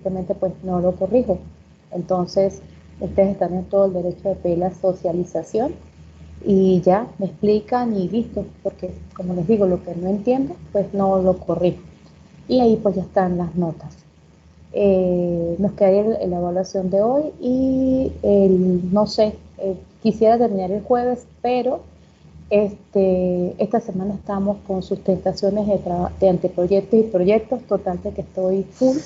simplemente pues no lo corrijo. Entonces, ustedes están en todo el derecho de pedir la socialización y ya me explican y listo, porque como les digo, lo que no entiendo, pues no lo corrijo. Y ahí pues ya están las notas. Nos quedaría la evaluación de hoy y no sé, quisiera terminar el jueves, pero esta semana estamos con sustentaciones de anteproyectos y proyectos, total de que estoy full,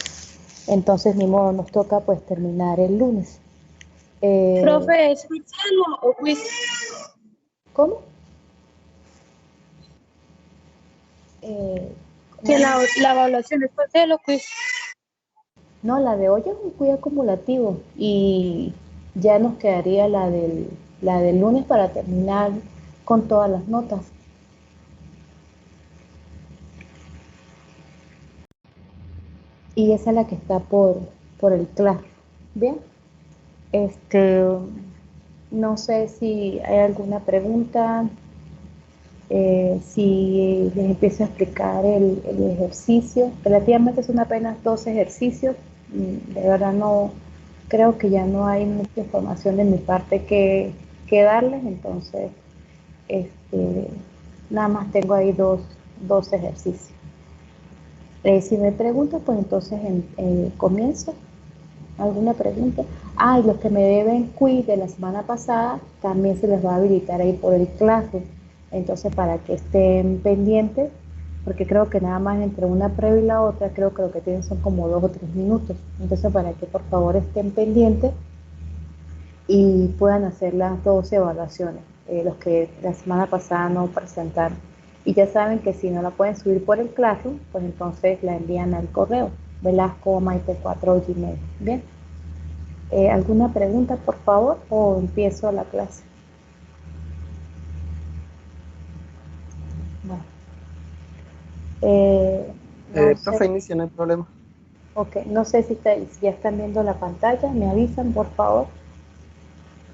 entonces ni modo, nos toca pues terminar el lunes. Profe, ¿es parcial o quiz? ¿Cómo? Que la evaluación es parcial o quiz. No, la de hoy es un cuidado acumulativo y ya nos quedaría la del lunes para terminar con todas las notas. Y esa es la que está por el CLAS. Bien, este, no sé si hay alguna pregunta, si les empiezo a explicar el ejercicio. Relativamente son apenas 2 ejercicios. De verdad no, creo que ya no hay mucha información de mi parte que darles, entonces nada más tengo ahí dos ejercicios. Si me preguntan, pues entonces comienzo. ¿Alguna pregunta? Ah, y los que me deben quiz de la semana pasada, también se les va a habilitar ahí por el clase. Entonces, para que estén pendientes, porque creo que nada más entre una prueba y la otra, creo que lo que tienen son como 2 o 3 minutos. Entonces, para que por favor estén pendientes y puedan hacer las 2 evaluaciones, los que la semana pasada no presentaron. Y ya saben que si no la pueden subir por el Classroom, pues entonces la envían al correo velasco.maite4@gmail. Bien. ¿Alguna pregunta, por favor, o empiezo la clase? Bueno, no Profe, sé, inicia, no hay problema. ok, no sé si ya están viendo la pantalla, me avisan, por favor.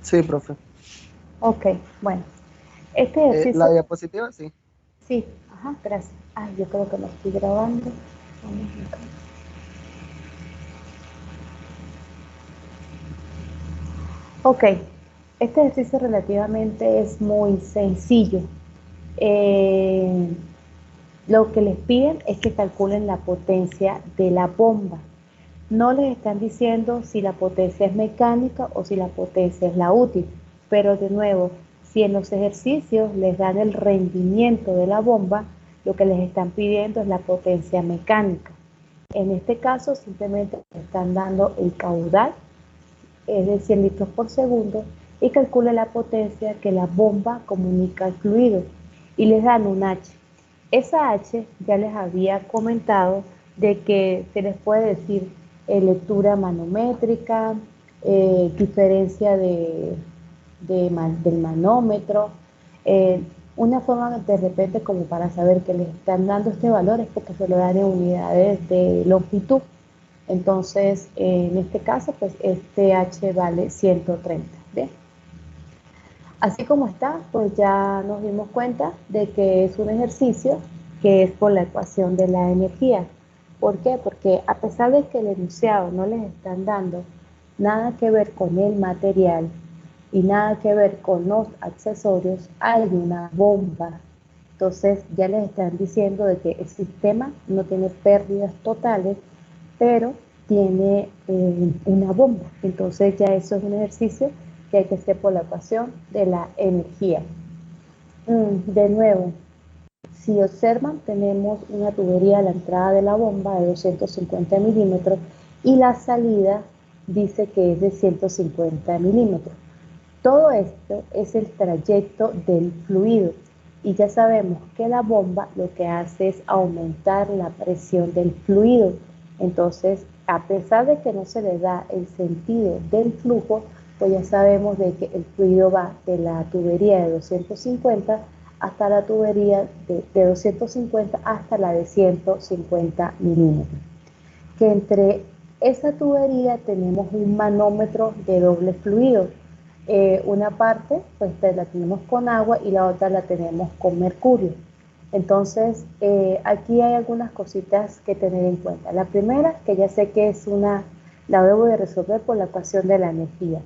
Sí, profe. Ok, bueno, este La ejercicio, diapositiva, sí. sí, ajá, gracias. Ay, yo creo que lo estoy grabando. Vamos acá. Ok, este ejercicio relativamente es muy sencillo. Eh, lo que les piden es que calculen la potencia de la bomba. No les están diciendo si la potencia es mecánica o si la potencia es la útil, pero de nuevo, si en los ejercicios les dan el rendimiento de la bomba, lo que les están pidiendo es la potencia mecánica. En este caso, simplemente están dando el caudal, es de 100 litros por segundo, y calcula la potencia que la bomba comunica al fluido, y les dan un H. Esa H ya les había comentado de que se les puede decir lectura manométrica, diferencia del manómetro, eh, una forma de repente como para saber que les están dando este valor es porque se lo dan en unidades de longitud. Entonces, en este caso, pues este H vale 130. ¿Bien? Así como está, pues ya nos dimos cuenta de que es un ejercicio que es por la ecuación de la energía. ¿Por qué? Porque a pesar de que el enunciado no les están dando nada que ver con el material y nada que ver con los accesorios, hay una bomba. Entonces ya les están diciendo de que el sistema no tiene pérdidas totales, pero tiene una bomba. Entonces ya eso es un ejercicio que hay que hacer por la ecuación de la energía. De nuevo, si observan, tenemos una tubería a la entrada de la bomba de 250 milímetros y la salida dice que es de 150 milímetros. Todo esto es el trayecto del fluido y ya sabemos que la bomba lo que hace es aumentar la presión del fluido. Entonces, a pesar de que no se le da el sentido del flujo, pues ya sabemos de que el fluido va de la tubería de 250 hasta la tubería de 250 hasta la de 150 milímetros. Que entre esa tubería tenemos un manómetro de doble fluido. Una parte pues la tenemos con agua y la otra la tenemos con mercurio. Entonces, aquí hay algunas cositas que tener en cuenta. La primera, que ya sé que la debo de resolver por la ecuación de la energía.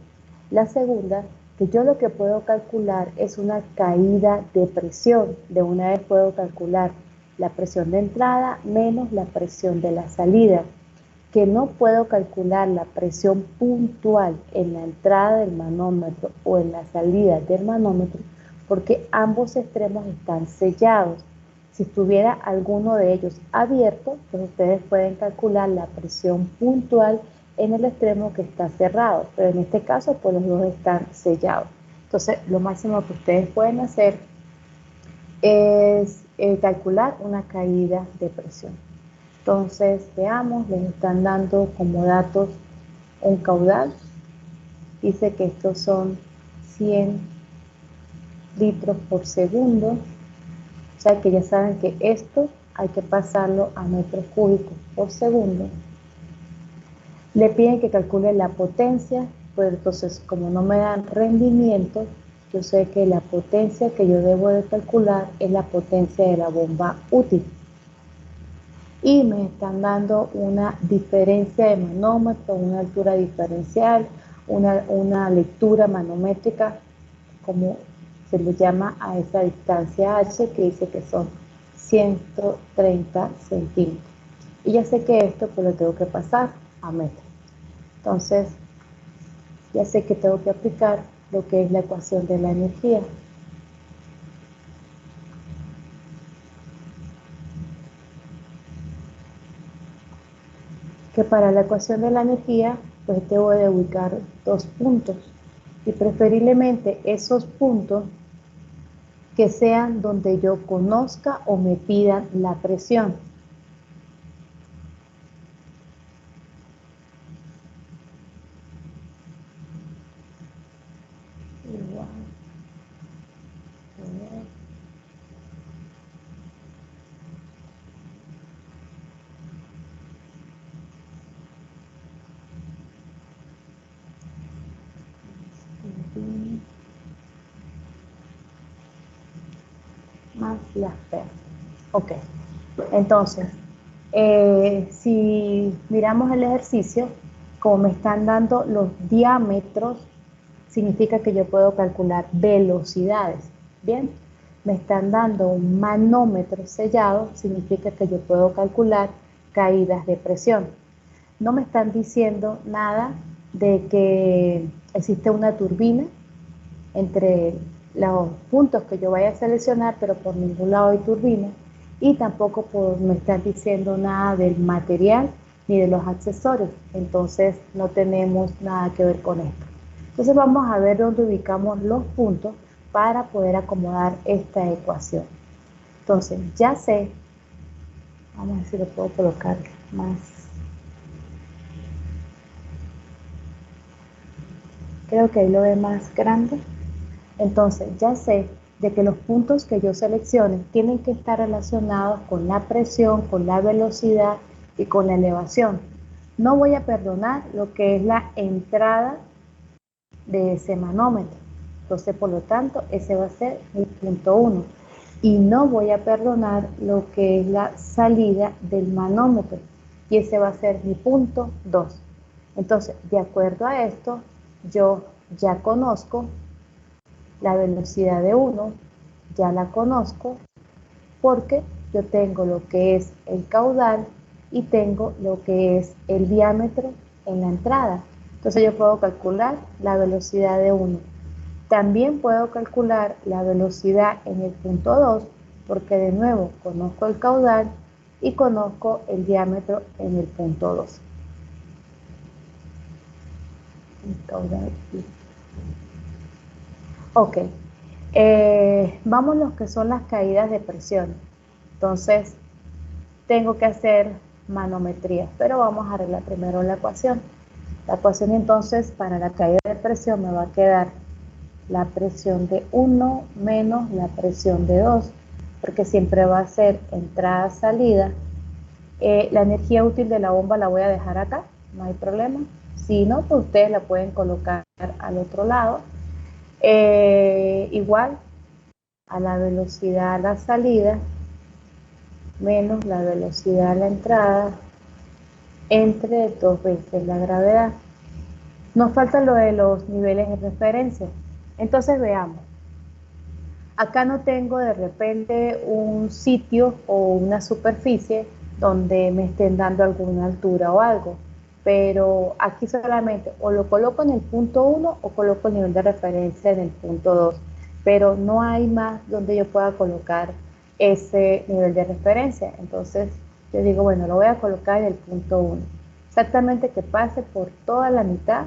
La segunda, que yo lo que puedo calcular es una caída de presión. De una vez puedo calcular la presión de entrada menos la presión de la salida. Que no puedo calcular la presión puntual en la entrada del manómetro o en la salida del manómetro porque ambos extremos están sellados. Si estuviera alguno de ellos abierto, pues ustedes pueden calcular la presión puntual en el extremo que está cerrado, pero en este caso pues los dos están sellados. Entonces lo máximo que ustedes pueden hacer es calcular una caída de presión. Entonces veamos, les están dando como datos un caudal. Dice que estos son 100 litros por segundo. O sea que ya saben que esto hay que pasarlo a metros cúbicos por segundo. Le piden que calcule la potencia, pues entonces como no me dan rendimiento, yo sé que la potencia que yo debo de calcular es la potencia de la bomba útil. Y me están dando una diferencia de manómetro, una altura diferencial, una lectura manométrica, como se le llama a esa distancia h, que dice que son 130 centímetros. Y ya sé que esto pues lo tengo que pasar a metro. Entonces, ya sé que tengo que aplicar lo que es la ecuación de la energía. Que para la ecuación de la energía, pues debo de ubicar dos puntos. Y preferiblemente esos puntos que sean donde yo conozca o me pidan la presión. Igual. Más las P. Ok. Entonces, si miramos el ejercicio, como me están dando los diámetros, significa que yo puedo calcular velocidades. Bien, me están dando un manómetro sellado, significa que yo puedo calcular caídas de presión. No me están diciendo nada de que existe una turbina entre los puntos que yo vaya a seleccionar, pero por ningún lado hay turbina, y tampoco me están diciendo nada del material ni de los accesorios, entonces no tenemos nada que ver con esto. Entonces vamos a ver dónde ubicamos los puntos para poder acomodar esta ecuación. Entonces ya sé, vamos a ver si lo puedo colocar más. Creo que ahí lo ve más grande. Entonces ya sé de que los puntos que yo seleccione tienen que estar relacionados con la presión, con la velocidad y con la elevación. No voy a perdonar lo que es la entrada de ese manómetro. Entonces, por lo tanto, ese va a ser mi punto 1. Y no voy a perdonar lo que es la salida del manómetro. Y ese va a ser mi punto 2. Entonces, de acuerdo a esto, yo ya conozco la velocidad de 1, ya la conozco porque yo tengo lo que es el caudal y tengo lo que es el diámetro en la entrada. Entonces yo puedo calcular la velocidad de 1. También puedo calcular la velocidad en el punto 2 porque de nuevo conozco el caudal y conozco el diámetro en el punto 2. El caudal y ok, vamos a lo que son las caídas de presión. Entonces, tengo que hacer manometría, pero vamos a arreglar primero la ecuación. La ecuación entonces para la caída de presión me va a quedar la presión de 1 menos la presión de 2, porque siempre va a ser entrada-salida. La energía útil de la bomba la voy a dejar acá, no hay problema. Si no, pues ustedes la pueden colocar al otro lado. Igual a la velocidad a la salida menos la velocidad a la entrada entre 2 veces la gravedad. Nos falta lo de los niveles de referencia. Entonces veamos. Acá no tengo de repente un sitio o una superficie donde me estén dando alguna altura o algo, pero aquí solamente o lo coloco en el punto 1 o coloco el nivel de referencia en el punto 2, pero no hay más donde yo pueda colocar ese nivel de referencia. Entonces yo digo, bueno, lo voy a colocar en el punto 1, exactamente que pase por toda la mitad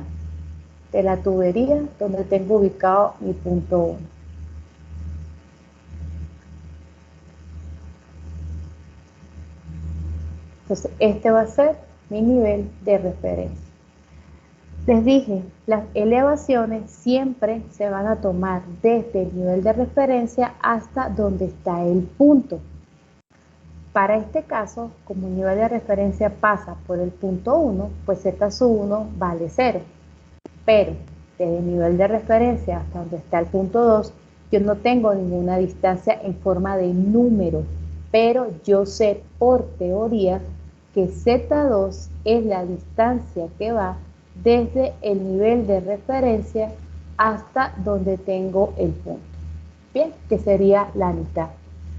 de la tubería donde tengo ubicado mi punto 1. Entonces, este va a ser mi nivel de referencia. Les dije, las elevaciones siempre se van a tomar desde el nivel de referencia hasta donde está el punto. Para este caso, como el nivel de referencia pasa por el punto 1, pues z sub 1 vale 0. Pero desde el nivel de referencia hasta donde está el punto 2, yo no tengo ninguna distancia en forma de número, pero yo sé por teoría que Z2 es la distancia que va desde el nivel de referencia hasta donde tengo el punto. Bien, que sería la mitad.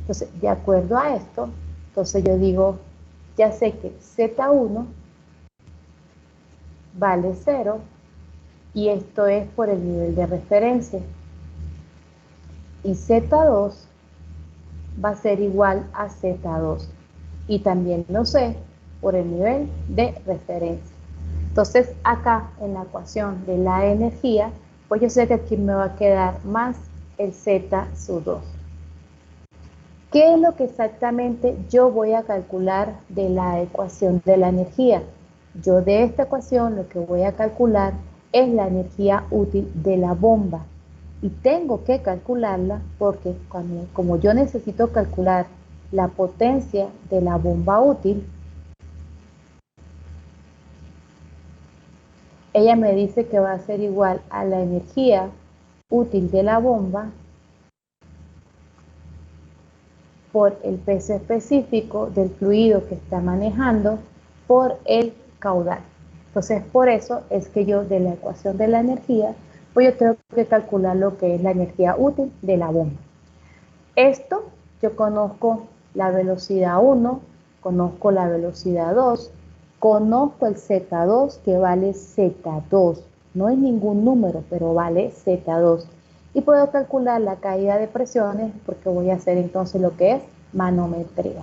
Entonces, de acuerdo a esto, entonces yo digo, ya sé que Z1 vale 0 y esto es por el nivel de referencia. Y Z2 va a ser igual a Z2. Y también lo sé por el nivel de referencia. Entonces, acá en la ecuación de la energía, pues yo sé que aquí me va a quedar más el Z sub 2. ¿Qué es lo que exactamente yo voy a calcular de la ecuación de la energía? Yo de esta ecuación lo que voy a calcular es la energía útil de la bomba. Y tengo que calcularla porque como yo necesito calcular la potencia de la bomba útil, ella me dice que va a ser igual a la energía útil de la bomba por el peso específico del fluido que está manejando por el caudal. Entonces, por eso es que yo de la ecuación de la energía, pues yo tengo que calcular lo que es la energía útil de la bomba. Esto yo conozco la velocidad 1, conozco la velocidad 2, conozco el Z2 que vale Z2. No es ningún número, pero vale Z2. Y puedo calcular la caída de presiones porque voy a hacer entonces lo que es manometría.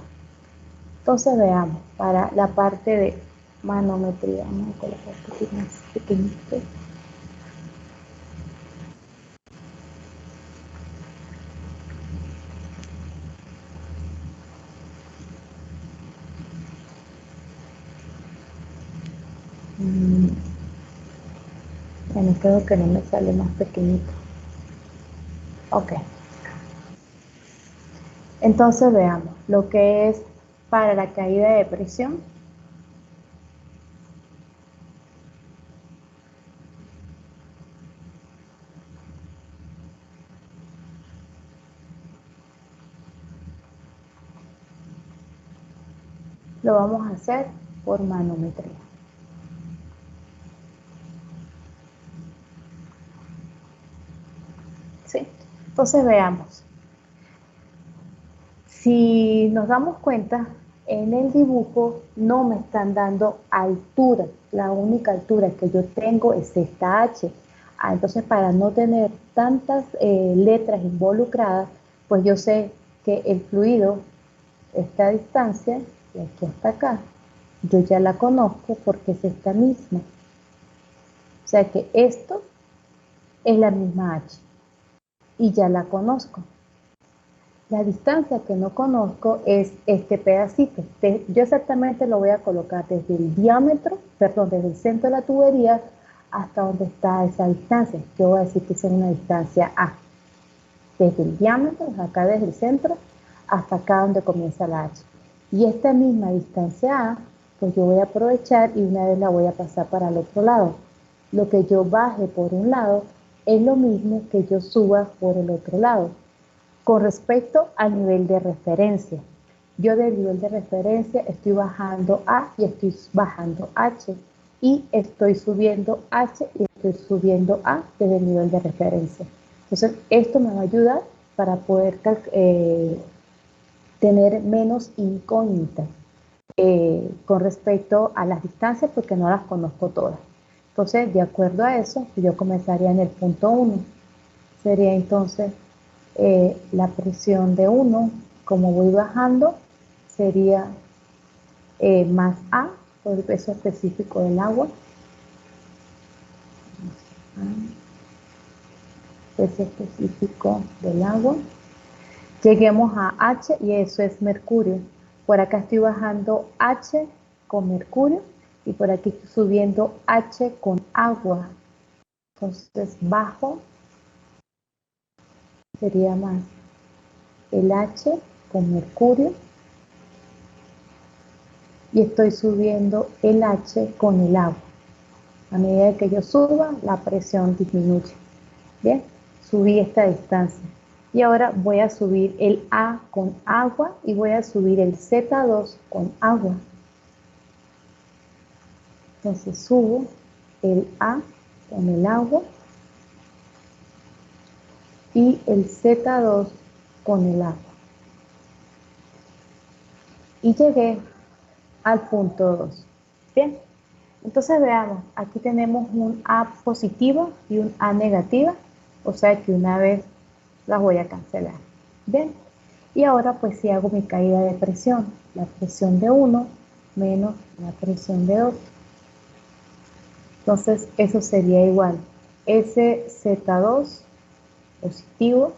Entonces veamos, para la parte de manometría, vamos a colocar un poquito más pequeñito. Bueno, creo que no me sale más pequeñito. Ok. Entonces veamos lo que es para la caída de presión. Lo vamos a hacer por manometría. ¿Sí? Entonces veamos. Si nos damos cuenta, en el dibujo no me están dando altura. La única altura que yo tengo es esta H. Entonces, para no tener tantas letras involucradas, pues yo sé que el fluido, esta distancia, de aquí hasta acá, yo ya la conozco porque es esta misma. O sea que esto es la misma H y ya la conozco. La distancia que no conozco es este pedacito. Yo exactamente lo voy a colocar desde el diámetro, perdón, desde el centro de la tubería hasta donde está esa distancia. Yo voy a decir que es una distancia A. Desde el diámetro, acá desde el centro, hasta acá donde comienza la H. Y esta misma distancia A, pues yo voy a aprovechar y una vez la voy a pasar para el otro lado. Lo que yo baje por un lado es lo mismo que yo suba por el otro lado con respecto al nivel de referencia. Yo del nivel de referencia estoy bajando A y estoy bajando H. Y estoy subiendo H y estoy subiendo A desde el nivel de referencia. Entonces, esto me va a ayudar para poder tener menos incógnitas con respecto a las distancias porque no las conozco todas. Entonces, de acuerdo a eso, yo comenzaría en el punto 1. Sería entonces la presión de 1, como voy bajando, sería más A por el peso específico del agua. Peso específico del agua. Lleguemos a H y eso es mercurio. Por acá estoy bajando H con mercurio y por aquí estoy subiendo H con agua. Entonces bajo sería más el H con mercurio y estoy subiendo el H con el agua. A medida que yo suba, la presión disminuye. Bien, subí esta distancia. Y ahora voy a subir el A con agua y voy a subir el Z2 con agua. Entonces subo el A con el agua y el Z2 con el agua. Y llegué al punto 2. Bien, entonces veamos, aquí tenemos un A positivo y un A negativa, o sea que una vez las voy a cancelar. Bien, y ahora pues si hago mi caída de presión, la presión de 1 menos la presión de 2. Entonces eso sería igual, SZ2 positivo,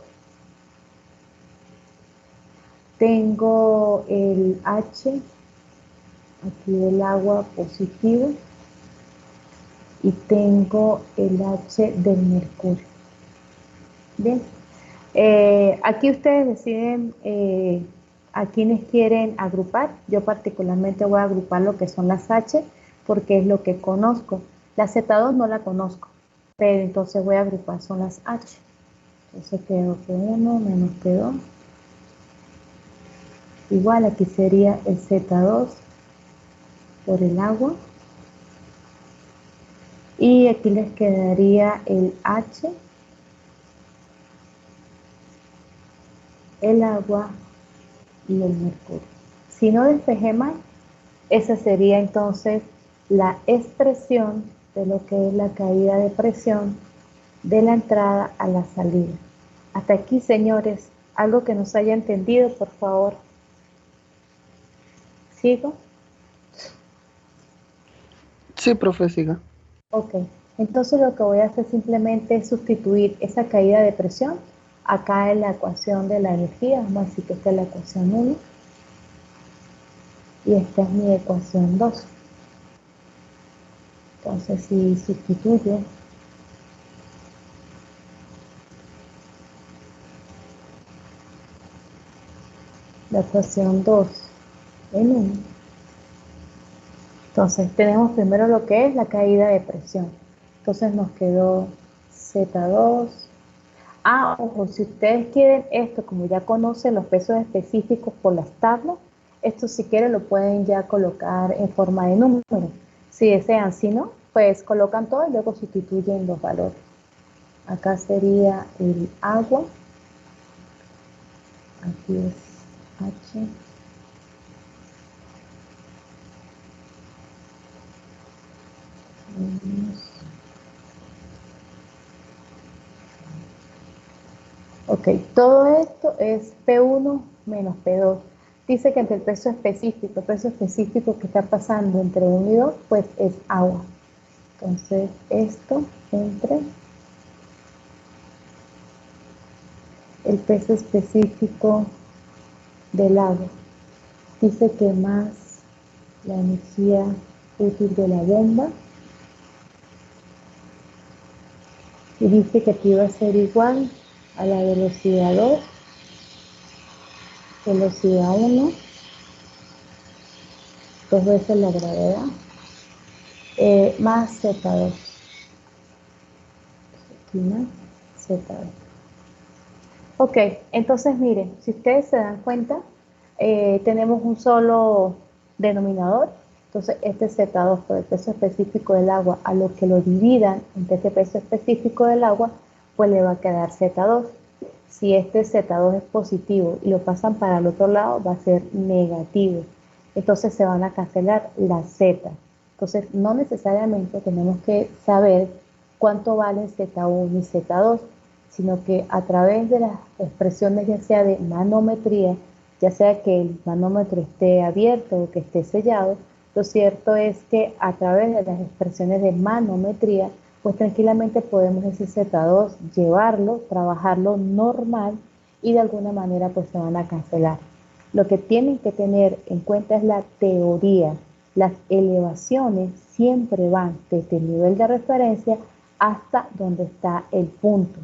tengo el H aquí del agua positivo y tengo el H del mercurio. Bien, aquí ustedes deciden a quienes quieren agrupar. Yo particularmente voy a agrupar lo que son las H porque es lo que conozco. La Z2 no la conozco, pero entonces voy a agrupar, son las H. Entonces quedó P1 menos P2. Igual aquí sería el Z2 por el agua. Y aquí les quedaría el H, el agua y el mercurio. Si no despejé mal, esa sería entonces la expresión de lo que es la caída de presión de la entrada a la salida. Hasta aquí, señores, algo que nos haya entendido, por favor. ¿Sigo? Sí, profe, siga. Ok, entonces lo que voy a hacer simplemente es sustituir esa caída de presión acá en la ecuación de la energía. Vamos a decir que esta es la ecuación 1 y esta es mi ecuación 2. Entonces si sustituyo la ecuación 2 en 1, entonces tenemos primero lo que es la caída de presión. Entonces nos quedó Z2. Ojo, si ustedes quieren esto, como ya conocen los pesos específicos por las tablas, esto si quieren lo pueden ya colocar en forma de número. Si desean, si no, pues colocan todo y luego sustituyen los valores. Acá sería el agua. Aquí es H. Ok, todo esto es P1 menos P2. Dice que entre el peso específico que está pasando entre 1 y 2, pues es agua. Entonces, esto entre el peso específico del agua. Dice que más la energía útil de la bomba. Y dice que aquí va a ser igual a la velocidad 2, velocidad 1, 2 veces la gravedad, más Z2. Aquí más Z2. Ok, entonces miren, si ustedes se dan cuenta, tenemos un solo denominador, entonces este Z2 por el peso específico del agua, a lo que lo dividan entre este peso específico del agua, pues le va a quedar Z2. Si este Z2 es positivo y lo pasan para el otro lado, va a ser negativo. Entonces se van a cancelar las Z. Entonces no necesariamente tenemos que saber cuánto valen Z1 y Z2, sino que a través de las expresiones ya sea de manometría, ya sea que el manómetro esté abierto o que esté sellado, lo cierto es que a través de las expresiones de manometría, pues tranquilamente podemos ese Z2 llevarlo, trabajarlo normal y de alguna manera pues se van a cancelar. Lo que tienen que tener en cuenta es la teoría. Las elevaciones siempre van desde el nivel de referencia hasta donde está el punto.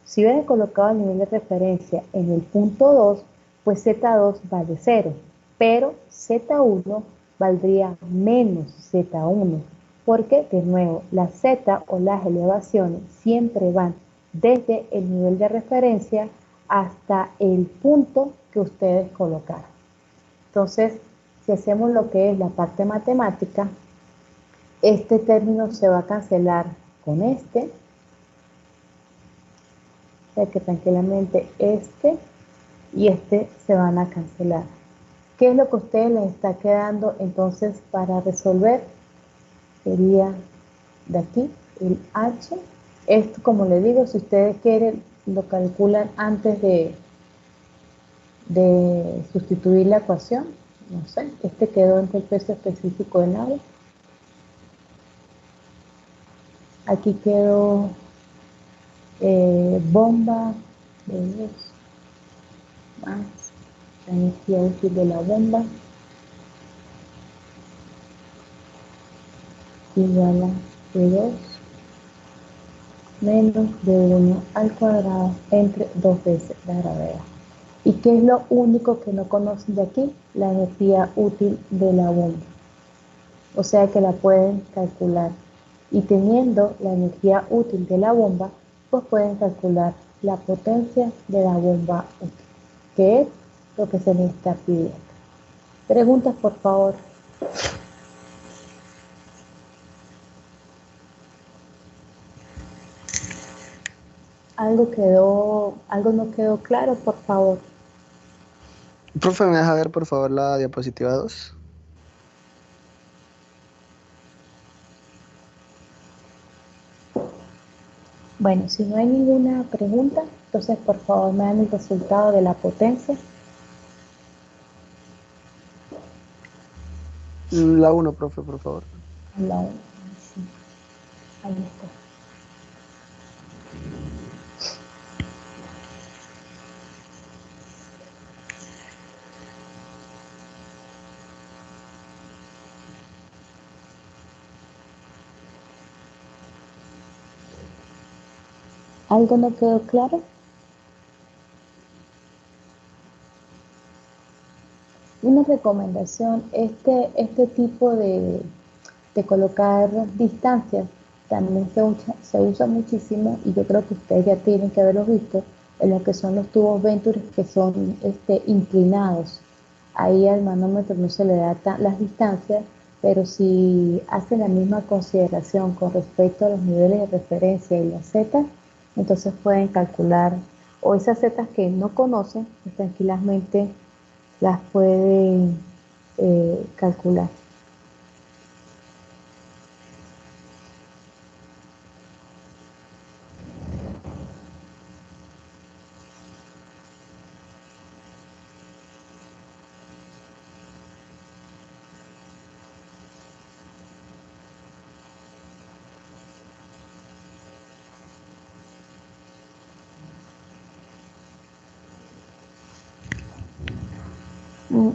Si hubiera colocado el nivel de referencia en el punto 2, pues Z2 vale 0, pero Z1 valdría menos Z1, porque de nuevo las Z o las elevaciones siempre van desde el nivel de referencia hasta el punto que ustedes colocaron. Entonces, si hacemos lo que es la parte matemática, este término se va a cancelar con este, o sea que tranquilamente este y este se van a cancelar. ¿Qué es lo que a ustedes les está quedando entonces para resolver? Sería de aquí el H. Esto, como les digo, si ustedes quieren, lo calculan antes de sustituir la ecuación. No sé, este quedó entre el peso específico del agua. Aquí quedó bomba de luz más la energía útil de la bomba igual a P2 menos de 1 al cuadrado entre 2 veces la gravedad. ¿Y qué es lo único que no conocen de aquí? La energía útil de la bomba. O sea que la pueden calcular. Y teniendo la energía útil de la bomba, pues pueden calcular la potencia de la bomba útil, que es lo que se les está pidiendo. Preguntas, por favor. ¿Algo no quedó claro, por favor? Profe, ¿me deja ver por favor la diapositiva 2? Bueno, si no hay ninguna pregunta, entonces por favor me dan el resultado de la potencia. La 1, profe, por favor. La, sí, ahí está. ¿Algo no quedó claro? Una recomendación, este tipo de colocar distancias también se usa muchísimo y yo creo que ustedes ya tienen que haberlo visto en lo que son los tubos Venturi que son inclinados. Ahí al manómetro no se le da las distancias, pero si hacen la misma consideración con respecto a los niveles de referencia y las zetas, entonces pueden calcular, o esas zetas que no conocen, pues tranquilamente las pueden calcular.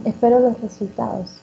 Espero los resultados.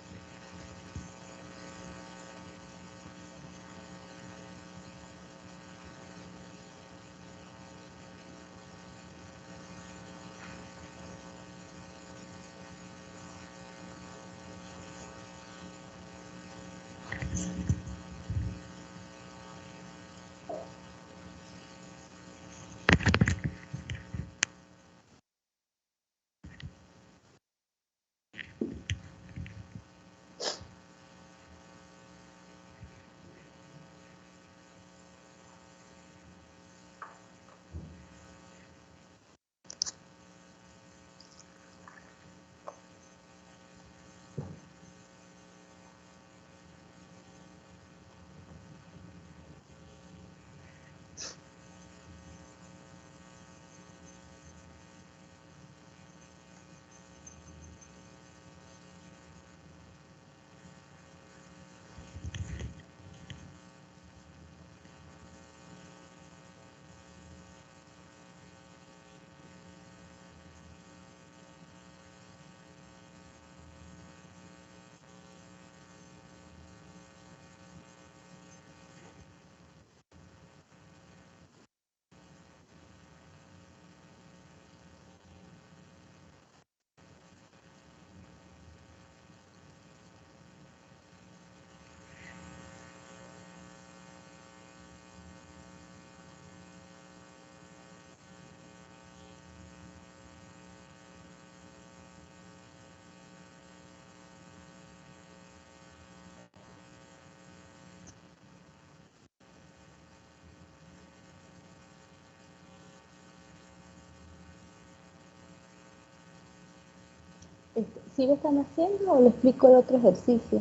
¿Sí lo están haciendo o le explico el otro ejercicio?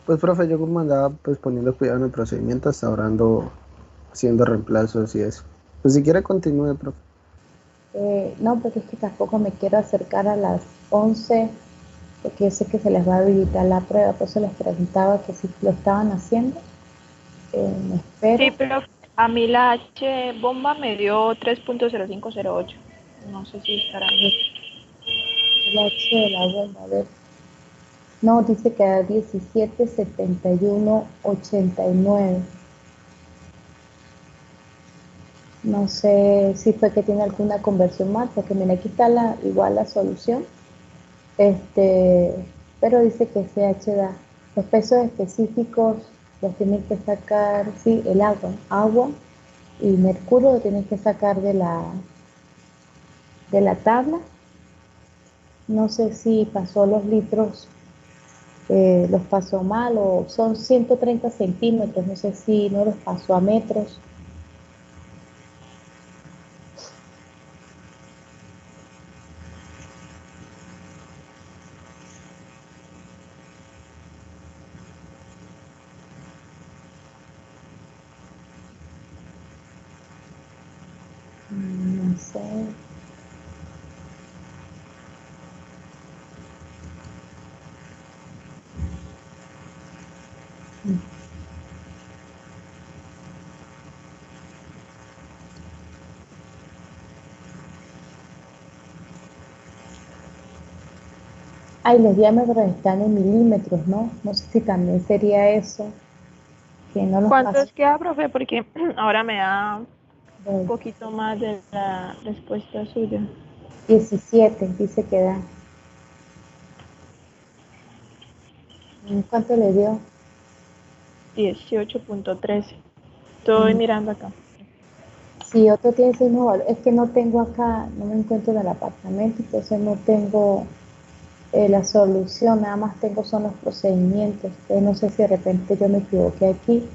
Pues, profe, yo como andaba pues poniendo cuidado en el procedimiento, hasta ahora ando haciendo reemplazos y eso. Pues si quiere continúe, profe. No, porque es que tampoco me quiero acercar a las 11 porque yo sé que se les va a habilitar la prueba, por eso les preguntaba que si lo estaban haciendo. Me Sí, espero. pero a mí la H bomba me dio 3.0508. No sé si estará bien. El H de la bomba, a ver. No, dice que era 177189. No sé si fue que tiene alguna conversión mal, porque mira, aquí está igual la solución. Este, pero dice que CH da los pesos específicos, los tienen que sacar, sí, el agua y mercurio lo tienen que sacar de la tabla. No sé si pasó los litros, los pasó mal o son 130 centímetros, no sé si no los pasó a metros. No sé. Ay, los diámetros están en milímetros, ¿no? No sé si también sería eso, que no los paso. ¿Cuántos queda, profe? Porque ahora me da un Voy. poquito más de la respuesta suya. 17, dice que da. ¿Cuánto le dio? 18.13. Estoy Mm, mirando acá. Si otro tiene ese mismo valor, es que no tengo acá, no me encuentro en el apartamento, entonces no tengo la solución, nada más tengo son los procedimientos. Entonces no sé si de repente yo me equivoqué aquí.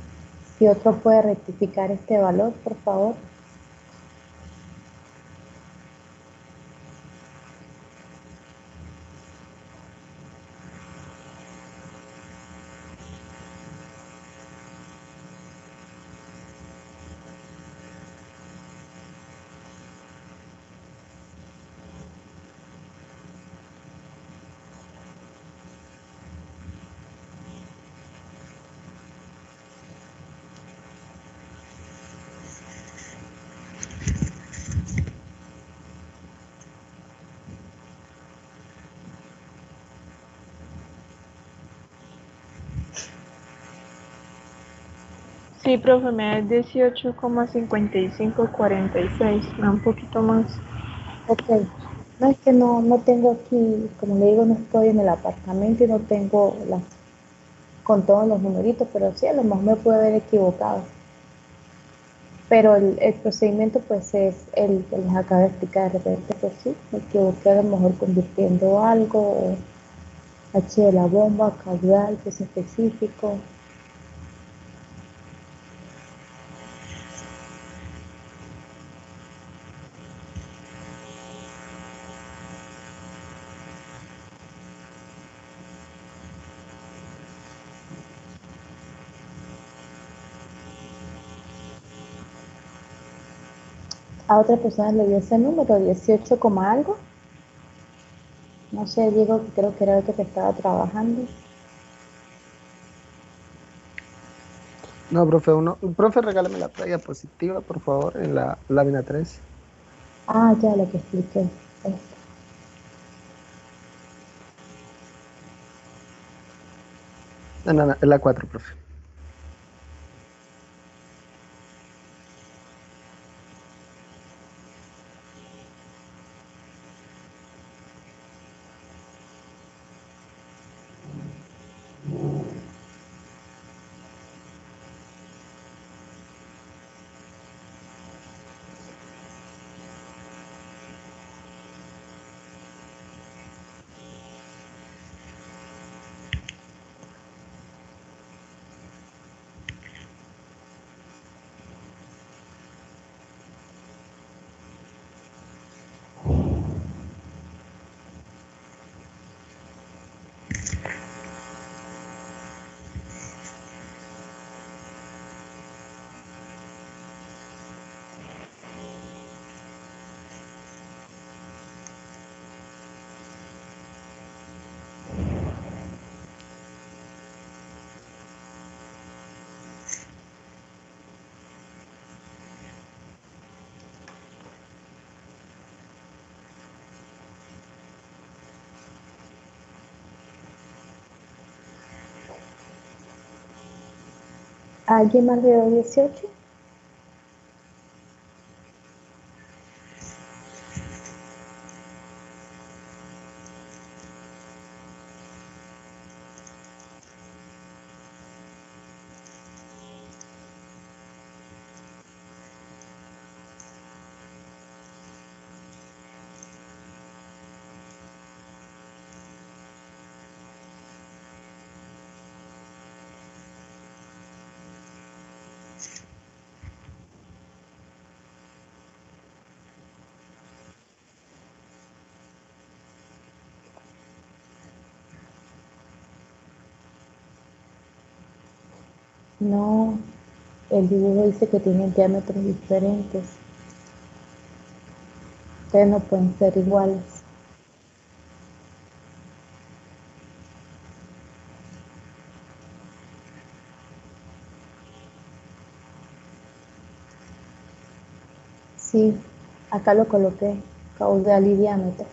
Si otro puede rectificar este valor, por favor. Sí, profe, me da 18,5546. Me da un poquito más. Ok. No es que no tengo aquí, como le digo, no estoy en el apartamento y no tengo con todos los numeritos, pero sí, a lo mejor me puedo haber equivocado. Pero el procedimiento pues es el que les acabo de explicar. De repente pues sí, me equivoqué a lo mejor convirtiendo algo, o H de la bomba, caudal, peso específico. A otra persona le dio ese número, 18 coma algo. No sé, Diego, que creo que era el que estaba trabajando. No, profe, profe, regálame la diapositiva, por favor, en la lámina 3. Ah, ya lo que expliqué. No, no, no, es la 4, profe. ¿Alguien más de 18? No, el dibujo dice que tienen diámetros diferentes. Ustedes no pueden ser iguales. Sí, acá lo coloqué, caudal y diámetro.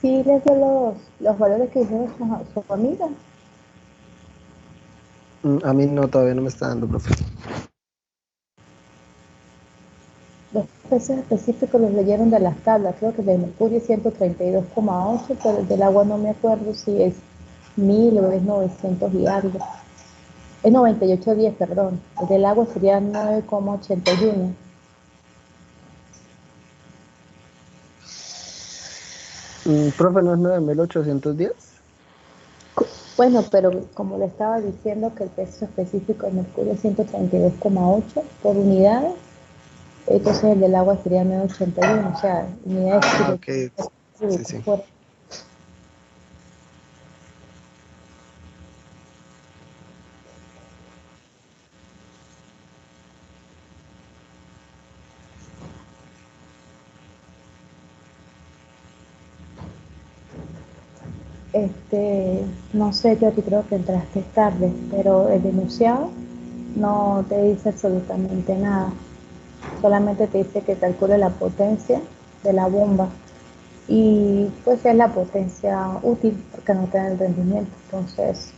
Sí, les dio los valores que dijeron su amiga. A mí no, todavía no me está dando, profe. Los precios específicos los leyeron de las tablas. Creo que el de mercurio es 132,8, pero el del agua no me acuerdo si es 1000 o es 900 y algo. Es 98,10, perdón. El del agua sería 9,81. Profe, ¿no es 9810? Bueno, pero como le estaba diciendo que el peso específico del mercurio es 132,8 por unidades, entonces el del agua sería 981, o sea, unidades Ok. Sí, cúbicas sí. por. No sé, yo creo que entraste tarde, pero el enunciado no te dice absolutamente nada. Solamente te dice que calcule la potencia de la bomba. y pues es la potencia útil porque no tiene el rendimiento. Entonces,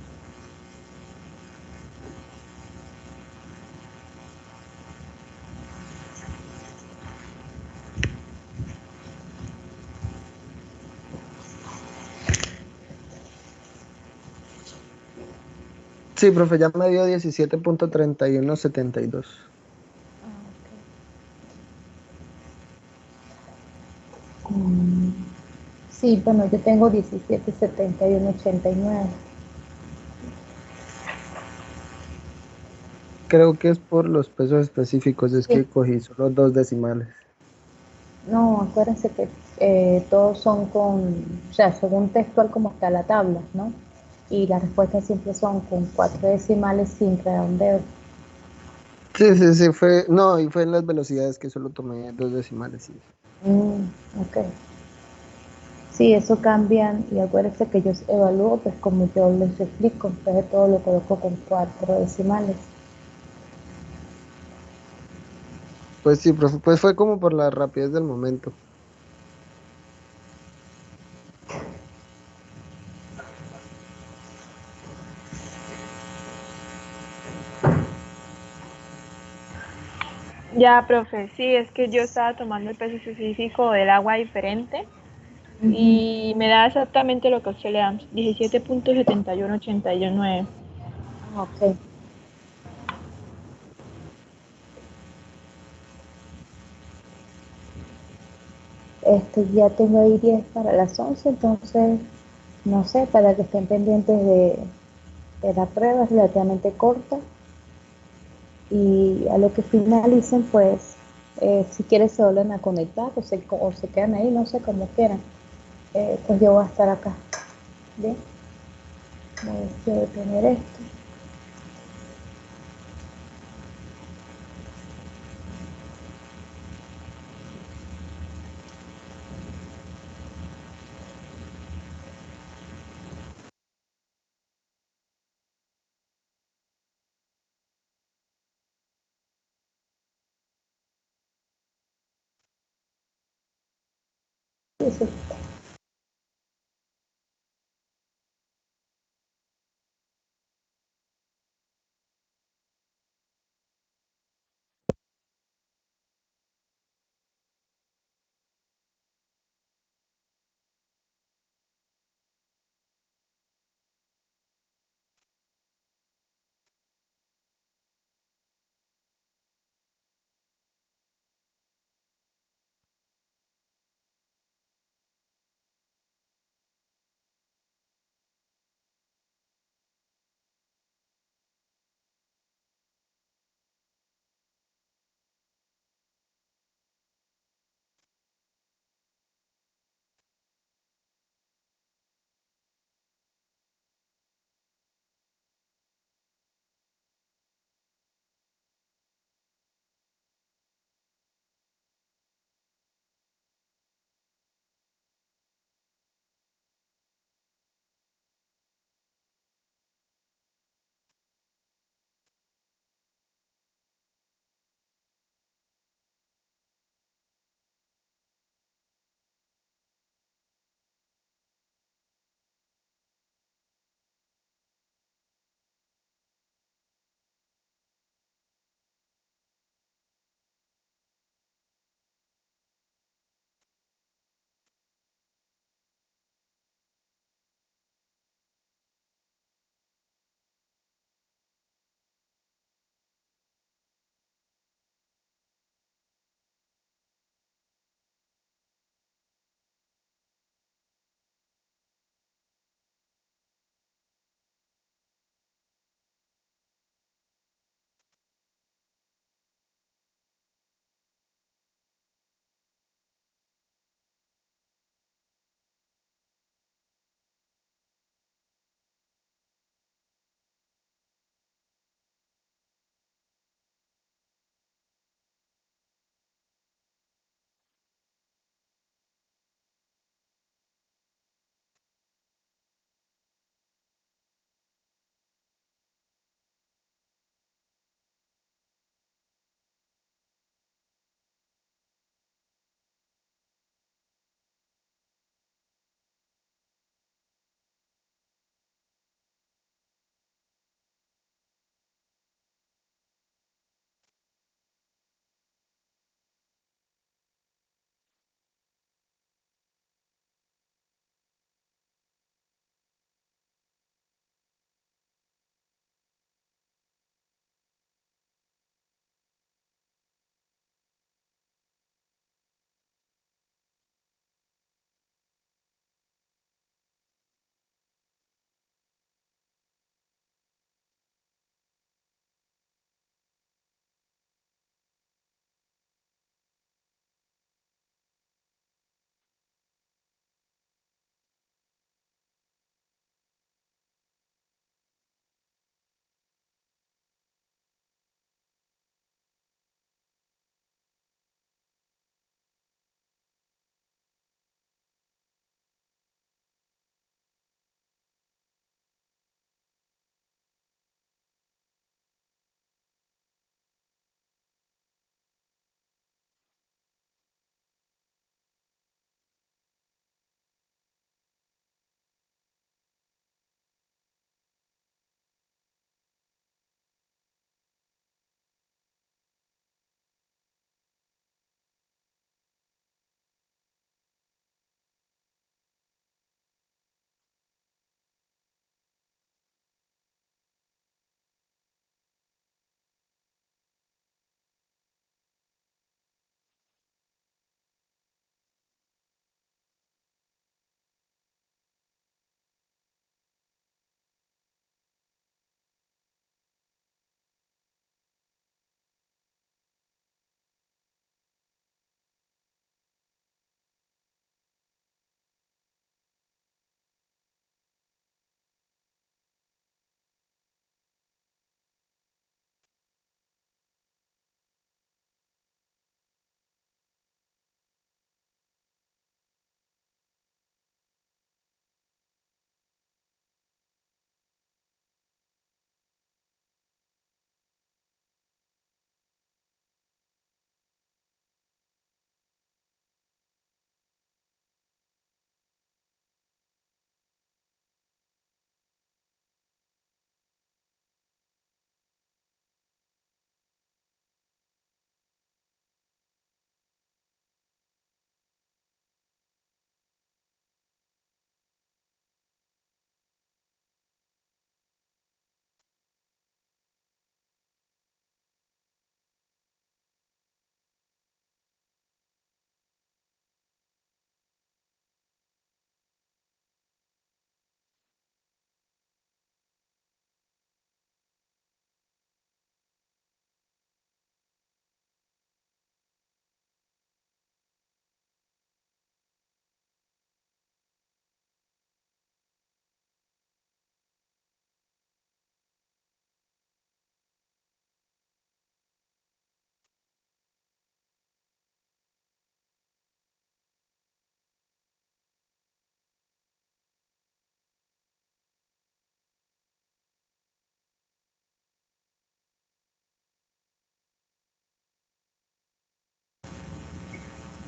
Sí, profe, ya me dio 17.3172. mm, sí, bueno, yo tengo 17,71,89. Creo que es por los pesos específicos, es Sí, que cogí solo dos decimales. no, acuérdense que todos son o sea, según textual como está la tabla, ¿no? Y las respuestas siempre son con 4 decimales sin redondeo. Sí, sí, sí, fue, no, y fue en las velocidades que solo tomé dos decimales. Sí. Mm, ok. Sí, eso cambian y acuérdense que yo evalúo pues como yo les explico, entonces todo lo coloco con 4 decimales. Pues sí, profe, pues fue como por la rapidez del momento. Ya, profe, sí, es que yo estaba tomando el peso específico del agua diferente Ujú. y me da exactamente lo que a usted le da, 17.7189. Ah, ok. Ya tengo ahí 10 para las 11, entonces, no sé, para que estén pendientes de la prueba, es relativamente corta. Y a lo que finalicen, pues, si quieres se vuelven a conectar o se quedan ahí, no sé, como quieran. Pues yo voy a estar acá. Bien, voy a detener esto. Sí, sí.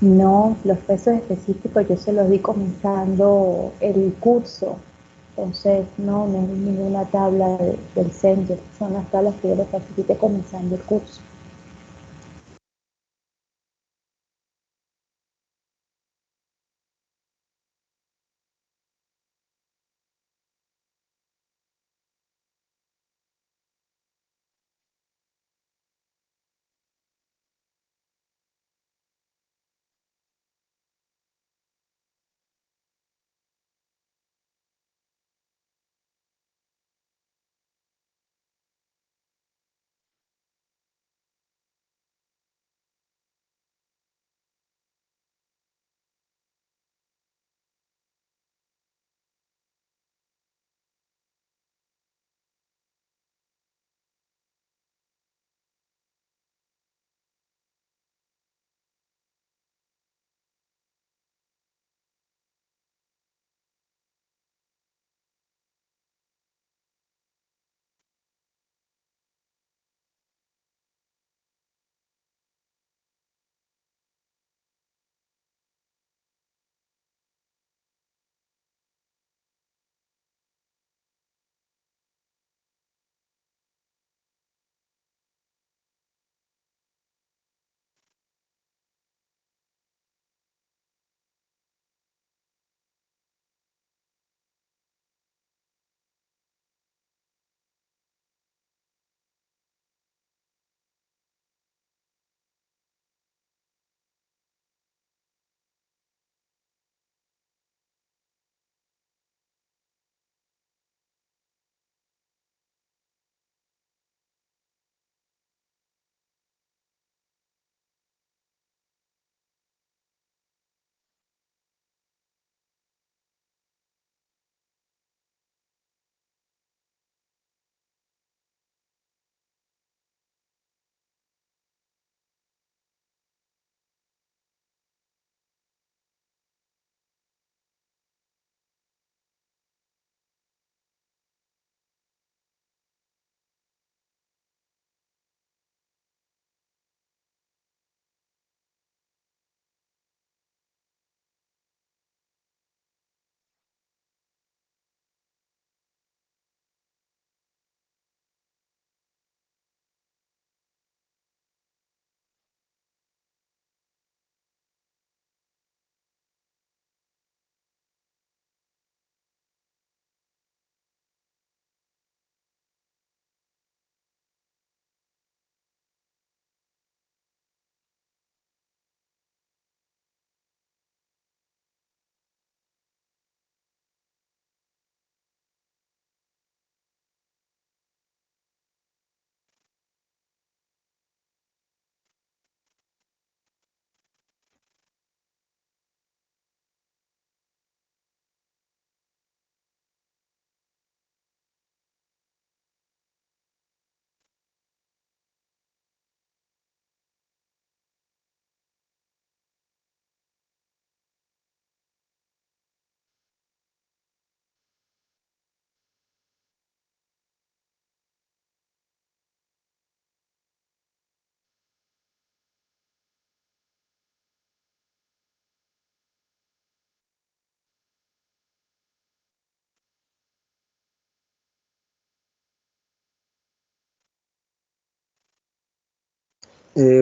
No, los pesos específicos yo se los di comenzando el curso. Entonces, no es ninguna tabla del Center. Son las tablas que yo les facilité comenzando el curso.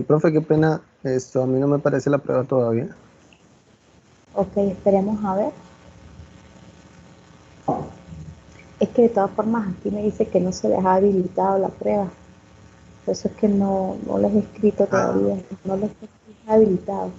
Profe, qué pena, esto a mí no me parece la prueba todavía. Ok, esperemos a ver. Es que de todas formas aquí me dice que no se les ha habilitado la prueba. Por eso es que no les he escrito todavía. No les he habilitado.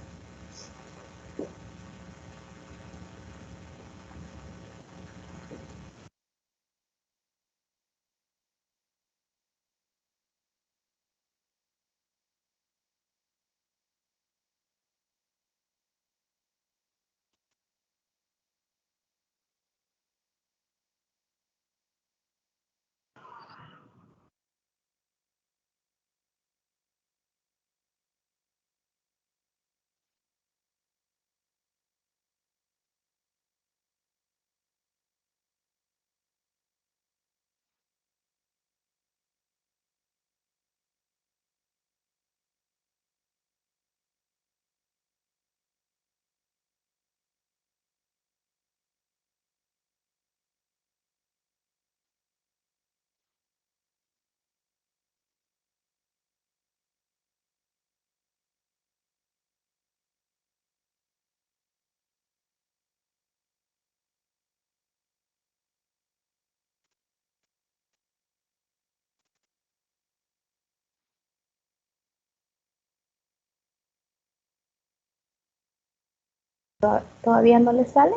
¿Todavía no le sale?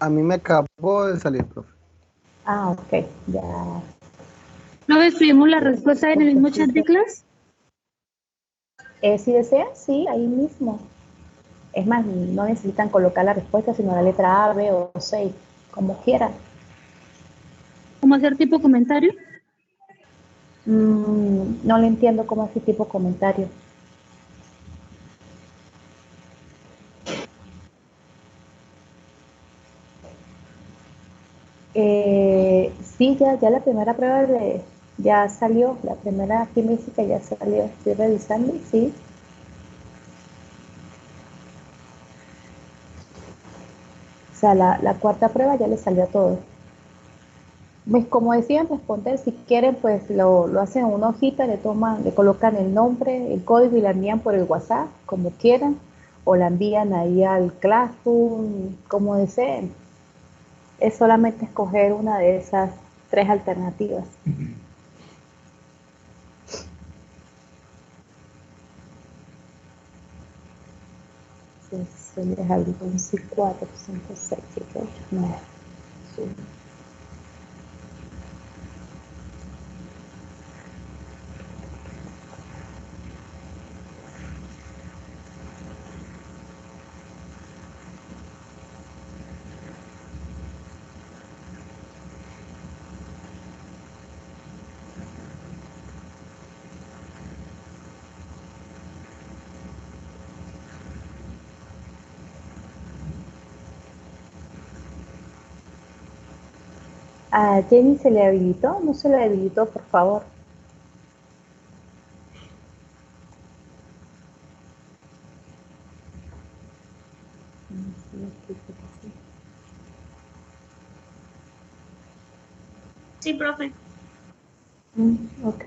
A mí me acabó de salir, profe. Ah, ok, ya. ¿No escribimos la respuesta en el mismo chat de clase? Si desean, sí, ahí mismo. Es más, no necesitan colocar la respuesta, sino la letra A, B o C, como quieran. ¿Cómo hacer tipo comentario? No le entiendo cómo así tipo comentario. Sí, ya la primera prueba ya salió, la primera física ya salió. Estoy revisando, sí. O sea, la cuarta prueba ya le salió a todos. Pues como decían, responder, si quieren, pues lo hacen en una hojita, le colocan el nombre, el código y la envían por el WhatsApp, como quieran, o la envían ahí al Classroom, como deseen. Es solamente escoger una de esas tres alternativas. Se les abrió 11, 4, 5, 6, 7, 8, 9. Sí. ¿A Jenny se le habilitó? ¿No se le habilitó, por favor? Sí, profe. Ok.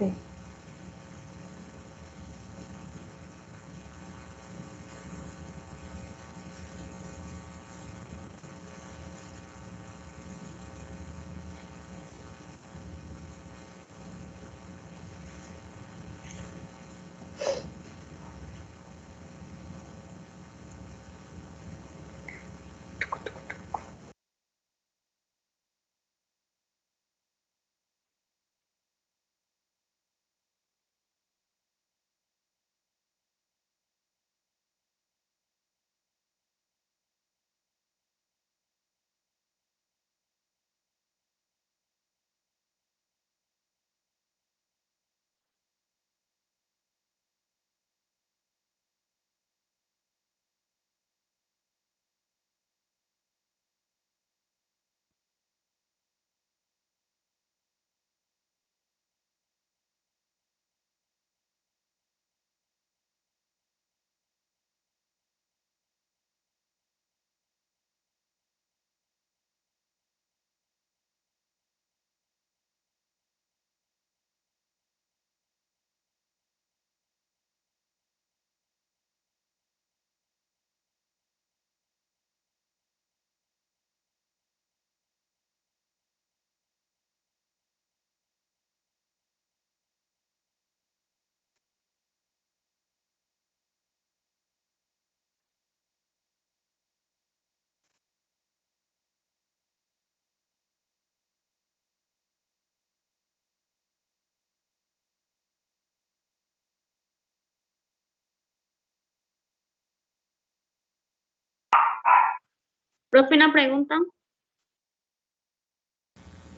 Profe, una pregunta.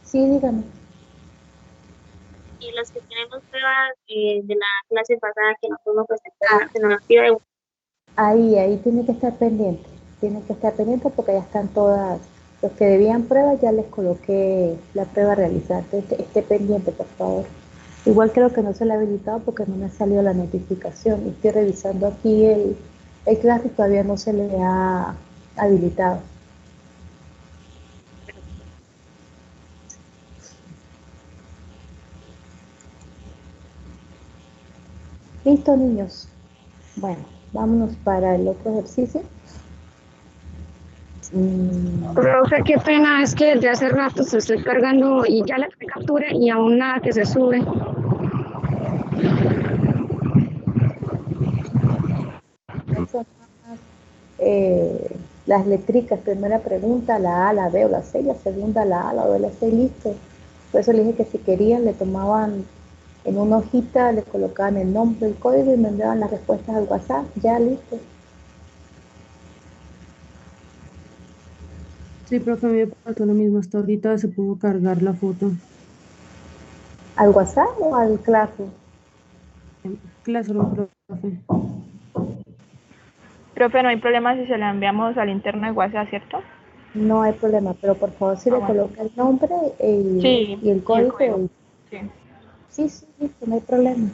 Sí, dígame. Y los que tenemos pruebas de la clase pasada que no podemos presentar, se nos activa de... Ahí tiene que estar pendiente. Tiene que estar pendiente porque ya están todas. Los que debían pruebas ya les coloqué la prueba realizada. Entonces, esté pendiente, por favor. Igual creo que no se le ha habilitado porque no me ha salido la notificación. Estoy revisando aquí el clase y todavía no se le ha habilitado. Listo, niños. Bueno, vámonos para el otro ejercicio. Profe, qué pena, es que desde hace rato se estoy cargando y ya la captura y aún nada que se sube. las letricas, primera pregunta, la A, la B o la C, la segunda, la A, la B, la C, listo. Por eso le dije que si querían le tomaban en una hojita, le colocaban el nombre, el código y me enviaban las respuestas al WhatsApp, ya listo. Sí, profe, me pasó lo mismo. Hasta ahorita se pudo cargar la foto. ¿Al WhatsApp o al Classroom? Classroom, profe. Profe, no hay problema si se la enviamos al interno de WhatsApp, ¿cierto? No hay problema, pero por favor si le Bueno. coloca el nombre Sí, y el y el código. código. Sí. Sí, sí, listo, no hay problema.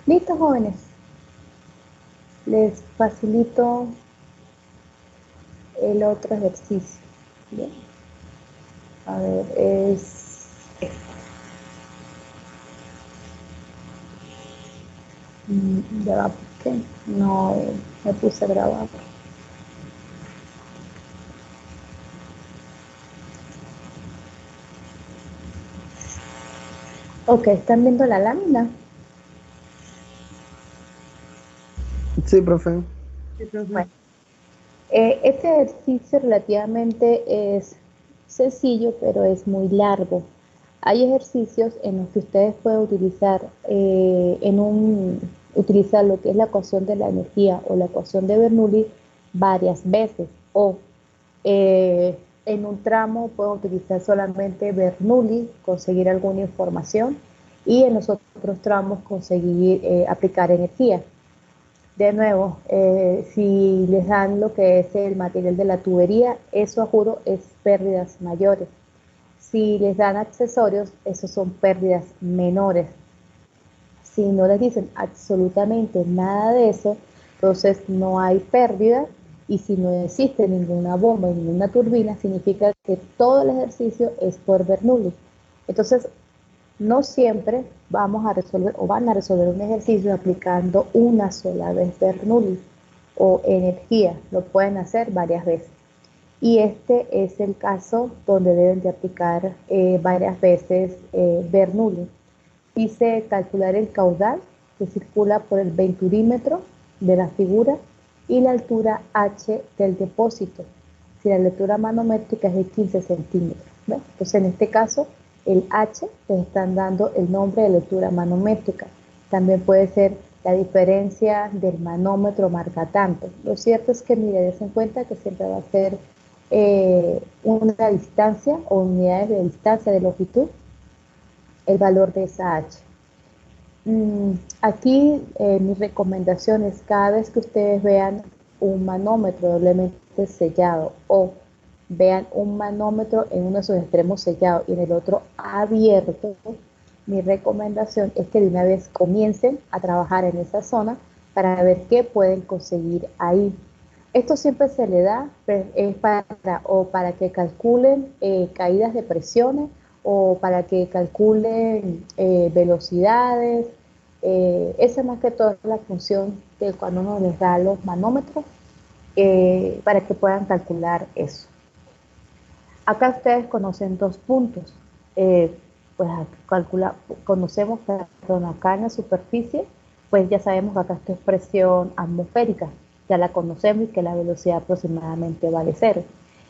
Listo, jóvenes. Les facilito el otro ejercicio. Bien. A ver, es este. Ya va, ¿por qué? No me puse a grabar. Ok, ¿están viendo la lámina? Sí, profe. Sí, profe. Bueno, este ejercicio relativamente es sencillo, pero es muy largo. Hay ejercicios en los que ustedes pueden utilizar utilizar lo que es la ecuación de la energía o la ecuación de Bernoulli varias veces, o en un tramo pueden utilizar solamente Bernoulli, conseguir alguna información, y en los otros tramos conseguir aplicar energía. De nuevo, si les dan lo que es el material de la tubería, eso a juro es pérdidas mayores. Si les dan accesorios, esos son pérdidas menores. Si no les dicen absolutamente nada de eso, entonces no hay pérdida, y si no existe ninguna bomba y ninguna turbina, significa que todo el ejercicio es por Bernoulli. Entonces, no siempre vamos a resolver o van a resolver un ejercicio aplicando una sola vez Bernoulli o energía, lo pueden hacer varias veces. Y este es el caso donde deben de aplicar varias veces Bernoulli. Dice calcular el caudal que circula por el venturímetro de la figura y la altura H del depósito, si la lectura manométrica es de 15 centímetros. ¿Ve? Entonces, en este caso, el H les están dando el nombre de lectura manométrica. También puede ser la diferencia del manómetro marca tanto. Lo cierto es que, mire, des en cuenta que siempre va a ser una distancia o unidades de distancia de longitud, el valor de esa H. Aquí mi recomendación es cada vez que ustedes vean un manómetro doblemente sellado o vean un manómetro en uno de sus extremos sellado y en el otro abierto, mi recomendación es que de una vez comiencen a trabajar en esa zona para ver qué pueden conseguir ahí. Esto siempre se le da, es para que calculen caídas de presiones o para que calculen velocidades. Esa más que todo es la función de cuando uno les da los manómetros para que puedan calcular eso. Acá ustedes conocen dos puntos. Pues conocemos, perdón, acá en la superficie, pues ya sabemos que acá esto es presión atmosférica, ya la conocemos y que la velocidad aproximadamente vale 0.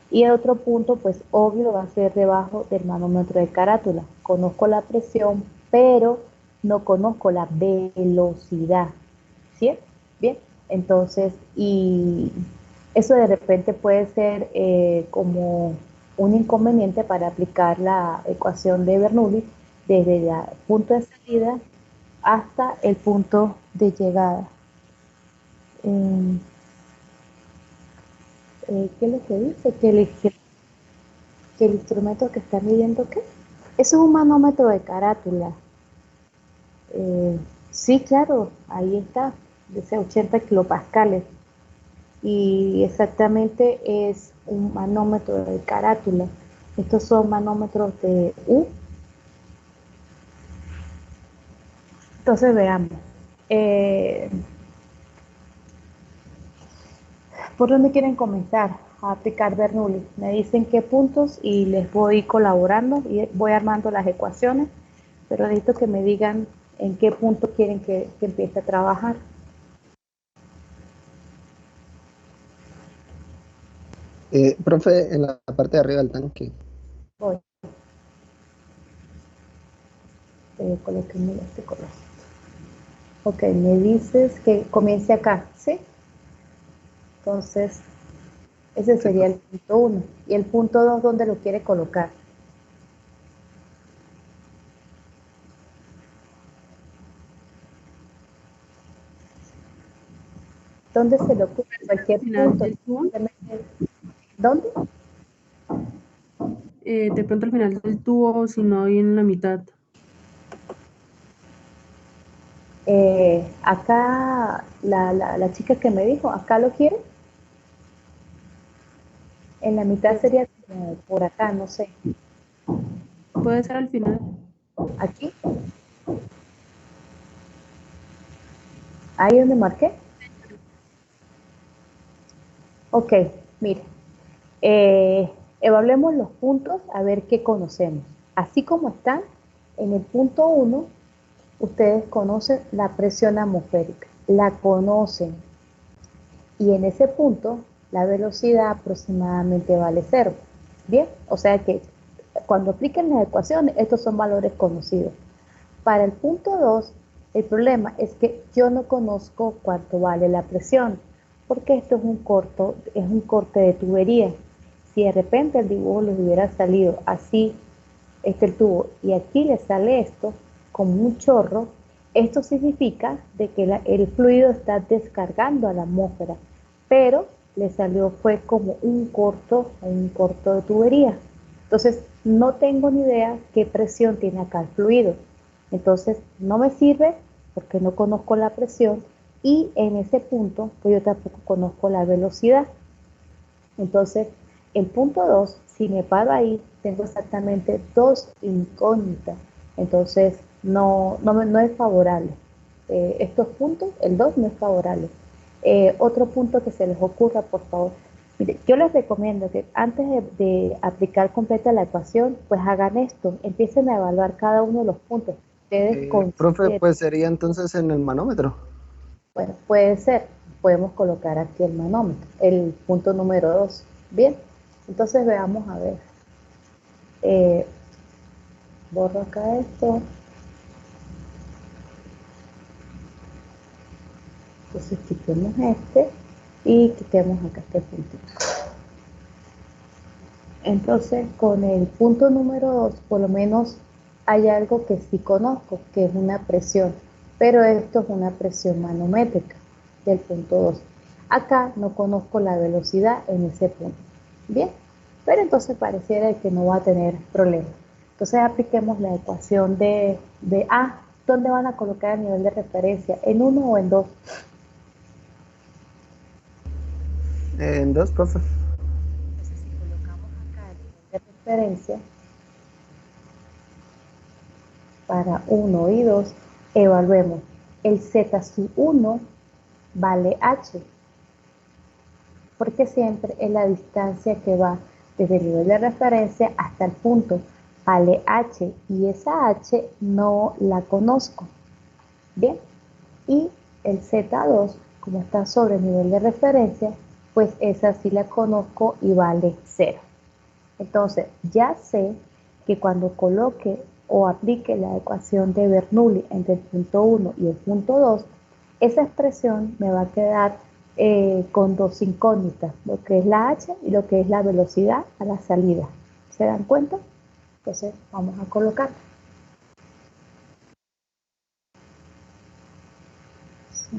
Y el otro punto, pues obvio, va a ser debajo del manómetro de carátula. Conozco la presión, pero no conozco la velocidad. ¿Sí? Bien, entonces, y Eso de repente puede ser como un inconveniente para aplicar la ecuación de Bernoulli desde el punto de salida hasta el punto de llegada. Eh, ¿Qué es lo que dice? Que el instrumento que está midiendo, ¿qué? Eso es un manómetro de carátula. Sí, claro, ahí está, dice 80 kilopascales. Y exactamente es un manómetro de carátula. Estos son manómetros de U. Entonces veamos. Eh, ¿Por dónde quieren comenzar a aplicar Bernoulli? Me dicen qué puntos y les voy colaborando y voy armando las ecuaciones, pero necesito que me digan en qué punto quieren que empiece a trabajar. Profe, en la parte de arriba del tanque. Voy. Coloquenme este color. Ok, me dices que comience acá, ¿sí? Entonces, ese Sí, sería profe. el punto 1. ¿Y el punto 2 dónde lo quiere colocar? ¿Dónde se le ocurre Al cualquier final punto? del tubo, ¿Dónde? de pronto al final del tubo, si no ahí en la mitad. Acá, la chica que me dijo, ¿acá lo quiere? En la mitad Pues, sería como por acá, no sé. puede ser al final. Aquí, ahí donde marqué. Ok, mire. Evaluemos los puntos a ver qué conocemos. Así como están, en el punto 1, ustedes conocen la presión atmosférica, la conocen. Y en ese punto, la velocidad aproximadamente vale cero. Bien, o sea que cuando apliquen las ecuaciones, estos son valores conocidos. Para el punto 2, el problema es que yo no conozco cuánto vale la presión, porque esto es un corte de tubería. Si de repente el dibujo les hubiera salido así, el tubo, y aquí le sale esto como un chorro, esto significa de que el fluido está descargando a la atmósfera, pero le salió fue como un corto de tubería. Entonces, no tengo ni idea qué presión tiene acá el fluido. Entonces, no me sirve porque no conozco la presión y en ese punto, pues yo tampoco conozco la velocidad. Entonces, el punto 2, si me paro ahí, tengo exactamente dos incógnitas. Entonces, no es favorable. Estos puntos, el 2 no es favorable. Otro punto que se les ocurra, por favor. Mire, yo les recomiendo que antes de aplicar completa la ecuación, pues hagan esto, empiecen a evaluar cada uno de los puntos. Ustedes Profe, consideren, pues sería entonces en el manómetro. bueno, puede ser, podemos colocar aquí el manómetro, el punto número 2. Bien, entonces veamos a ver. Eh, Borro acá esto. Entonces quitemos este y quitemos acá este puntito. Entonces con el punto número 2, por lo menos hay algo que sí conozco, que es una presión, pero esto es una presión manométrica del punto 2. Acá no conozco la velocidad en ese punto. Bien, pero entonces pareciera que no va a tener problema. Entonces apliquemos la ecuación de A. ¿Dónde van a colocar el nivel de referencia? ¿En 1 o en 2? En dos, profe. Entonces si colocamos acá el nivel de referencia para 1 y 2, evaluemos. El Z sub 1 vale H, porque siempre es la distancia que va desde el nivel de referencia hasta el punto. Vale H y esa H no la conozco. Bien, y el Z2, como está sobre el nivel de referencia, pues esa sí la conozco y vale 0. Entonces, ya sé que cuando coloque o aplique la ecuación de Bernoulli entre el punto 1 y el punto 2, esa expresión me va a quedar con dos incógnitas, lo que es la h y lo que es la velocidad a la salida. ¿Se dan cuenta? Entonces vamos a colocar. Sí.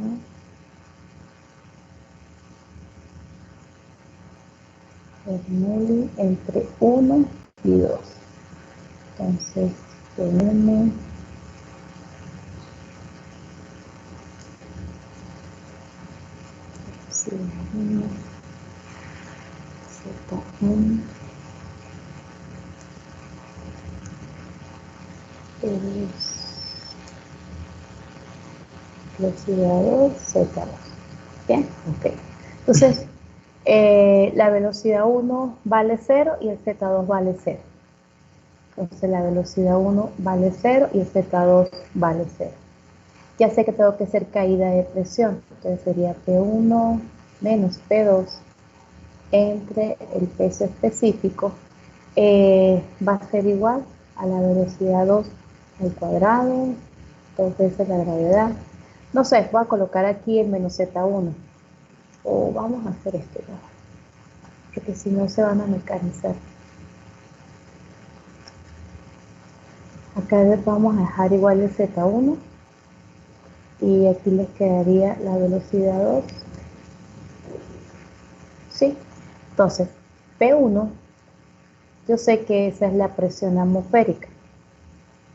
Bernoulli entre 1 y 2. Entonces tenemos Z1 velocidad 2, Z2. Bien, ok. Entonces, la velocidad 1 vale 0 y el Z2 vale 0. Entonces, la velocidad 1 vale 0 y el Z2 vale 0. Ya sé que tengo que hacer caída de presión. Entonces, sería P1 menos P2 entre el peso específico. Va a ser igual a la velocidad 2 al cuadrado, 2 veces la gravedad. No sé, voy a colocar aquí el menos Z1. O vamos a hacer esto ya, porque si no se van a mecanizar. Acá vamos a dejar igual el Z1 y aquí les quedaría la velocidad 2. ¿Sí? Entonces, P1, yo sé que esa es la presión atmosférica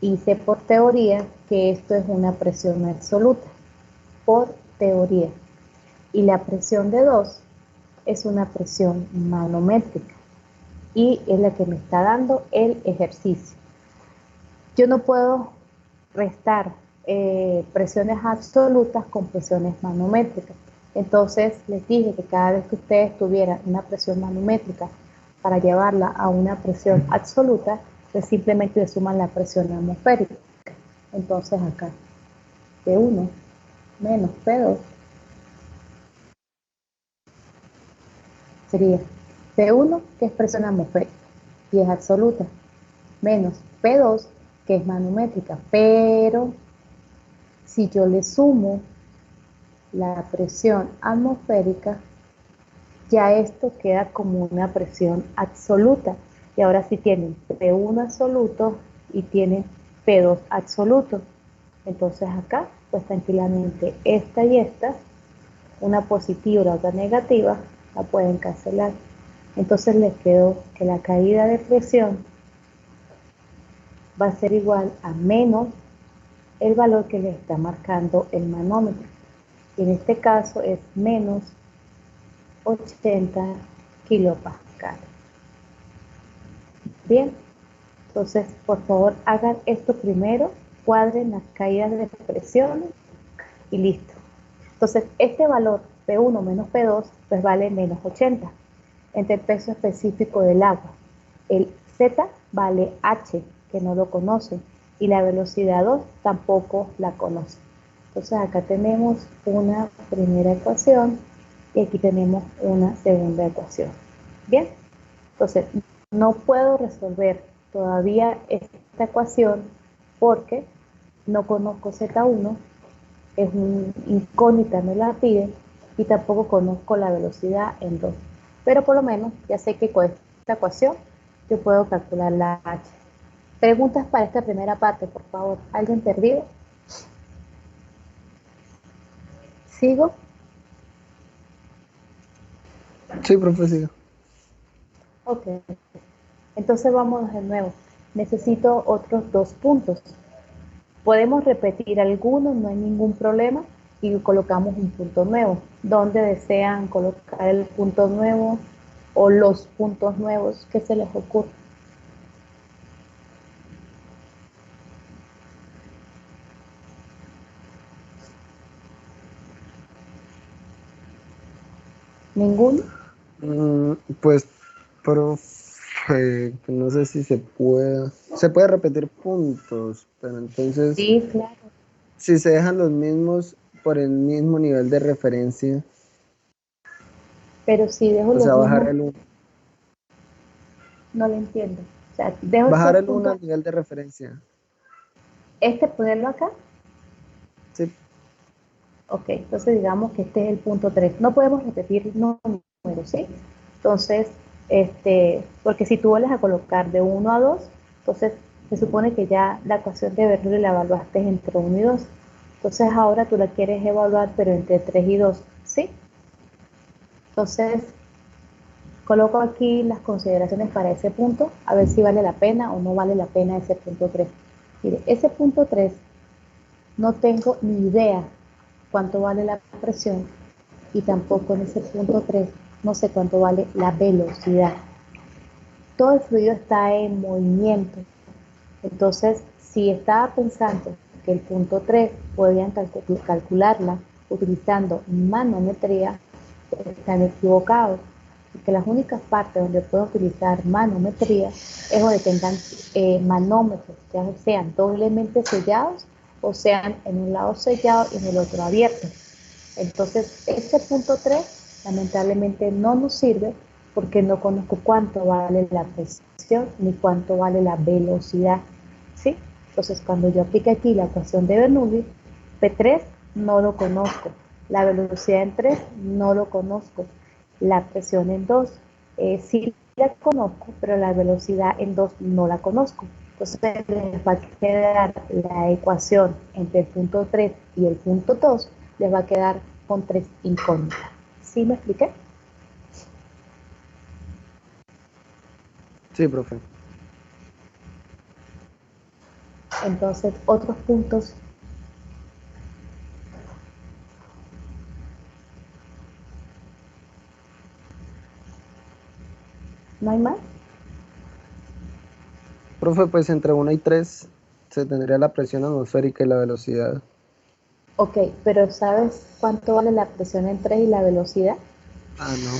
y sé por teoría que esto es una presión absoluta, por teoría. Y la presión de 2 es una presión manométrica y es la que me está dando el ejercicio. Yo no puedo restar presiones absolutas con presiones manométricas. Entonces les dije que cada vez que ustedes tuvieran una presión manométrica para llevarla a una presión absoluta, pues simplemente le suman la presión atmosférica. Entonces acá P1 menos P2 sería P1, que es presión atmosférica y es absoluta, menos P2, que es manométrica, pero si yo le sumo la presión atmosférica, ya esto queda como una presión absoluta. Y ahora sí tienen P1 absoluto y tienen P2 absoluto. Entonces acá, pues tranquilamente esta y esta, una positiva y la otra negativa, la pueden cancelar. Entonces les quedó que la caída de presión va a ser igual a menos el valor que les está marcando el manómetro. Y en este caso es menos 80 kilopascal. Bien, entonces por favor hagan esto primero, cuadren las caídas de presión y listo. Entonces este valor P1 menos P2 pues vale menos 80 entre el peso específico del agua. El Z vale H, que no lo conocen, y la velocidad 2 tampoco la conocen. Entonces acá tenemos una primera ecuación y aquí tenemos una segunda ecuación. Bien, entonces no puedo resolver todavía esta ecuación porque no conozco Z1, es una incógnita, me la piden, y tampoco conozco la velocidad en 2. Pero por lo menos ya sé que con esta ecuación yo puedo calcular la H. Preguntas para esta primera parte, por favor. ¿Alguien perdido? ¿Sigo? Sí, profesor. Ok. Entonces vamos de nuevo. Necesito otros 2 puntos. Podemos repetir algunos, no hay ningún problema, y colocamos un punto nuevo. ¿Dónde desean colocar el punto nuevo o los puntos nuevos que se les ocurre? ¿Ninguno? Pues, profe, no sé si se puede repetir puntos, pero entonces, Sí, claro. si se dejan los mismos por el mismo nivel de referencia, Pero si dejo o los sea, mismos, no lo entiendo. O sea, dejo bajar estos el 1 puntos, al nivel de referencia. ponerlo acá. Sí, Ok, entonces digamos que este es el punto 3. No podemos repetir números, ¿sí? Entonces, porque si tú vuelves a colocar de 1 a 2, entonces se supone que ya la ecuación de Bernoulli la evaluaste entre 1 y 2. Entonces ahora tú la quieres evaluar, pero entre 3 y 2, ¿sí? Entonces, coloco aquí las consideraciones para ese punto, a ver si vale la pena o no vale la pena ese punto 3. Mire, ese punto 3 no tengo ni idea cuánto vale la presión y tampoco en ese punto 3 no sé cuánto vale la velocidad. Todo el fluido está en movimiento. Entonces, si estaba pensando que el punto 3 podían calcularla utilizando manometría, están equivocados. Porque las únicas partes donde pueden utilizar manometría es donde tengan manómetros, ya sean doblemente sellados o sean en un lado sellado y en el otro abierto. Entonces, este punto 3 lamentablemente no nos sirve porque no conozco cuánto vale la presión ni cuánto vale la velocidad, ¿sí? Entonces, cuando yo aplique aquí la ecuación de Bernoulli, P3 no lo conozco, la velocidad en 3 no lo conozco, la presión en 2 sí la conozco, pero la velocidad en 2 no la conozco. Entonces les va a quedar la ecuación entre el punto 3 y el punto 2, les va a quedar con 3 incógnitas. ¿Sí me expliqué? Sí, profe. Entonces, otros puntos. ¿No hay más? Profe, pues entre 1 y 3 se tendría la presión atmosférica y la velocidad. Ok, pero ¿sabes cuánto vale la presión en 3 y la velocidad? Ah, no.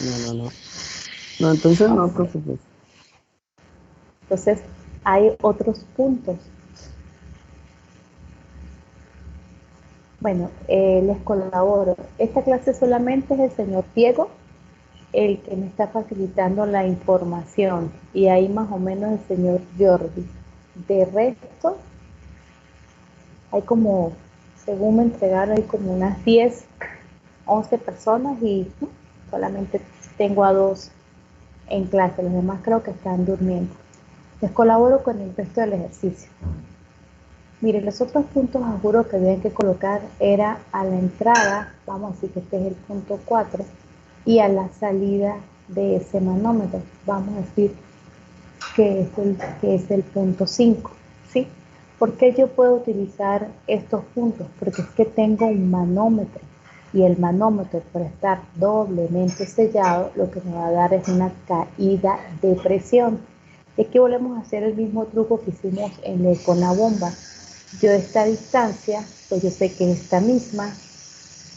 No, no, no. No, entonces no, Ok. profe, pues. Entonces, hay otros puntos. Bueno, les colaboro. Esta clase solamente es el señor Diego el que me está facilitando la información y ahí más o menos el señor Jordi. De resto, hay como, según me entregaron, hay como unas 10, 11 personas y solamente tengo a 2 en clase, los demás creo que están durmiendo. Les colaboro con el resto del ejercicio. Miren, los otros puntos, os juro que había que colocar era a la entrada, vamos a decir que este es el punto 4, y a la salida de ese manómetro, vamos a decir que es el punto 5, ¿sí? ¿Por qué yo puedo utilizar estos puntos? Porque es que tengo un manómetro y el manómetro, por estar doblemente sellado, lo que me va a dar es una caída de presión. Y aquí volvemos a hacer el mismo truco que hicimos con la bomba. Yo esta distancia, pues yo sé que es esta misma,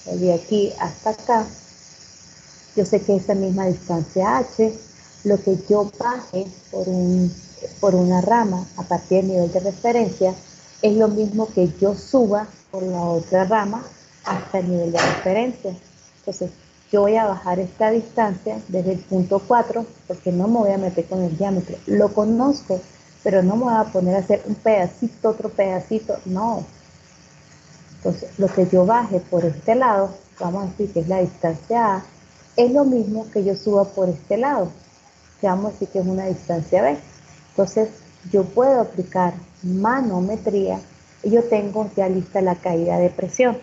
de aquí hasta acá, yo sé que esa misma distancia h, lo que yo baje por una rama a partir del nivel de referencia es lo mismo que yo suba por la otra rama hasta el nivel de referencia. Entonces, yo voy a bajar esta distancia desde el punto 4 porque no me voy a meter con el diámetro. Lo conozco, pero no me voy a poner a hacer un pedacito, otro pedacito, no. Entonces, lo que yo baje por este lado, vamos a decir que es la distancia A, es lo mismo que yo suba por este lado, que vamos a decir que es una distancia B. Entonces, yo puedo aplicar manometría y yo tengo ya lista la caída de presión.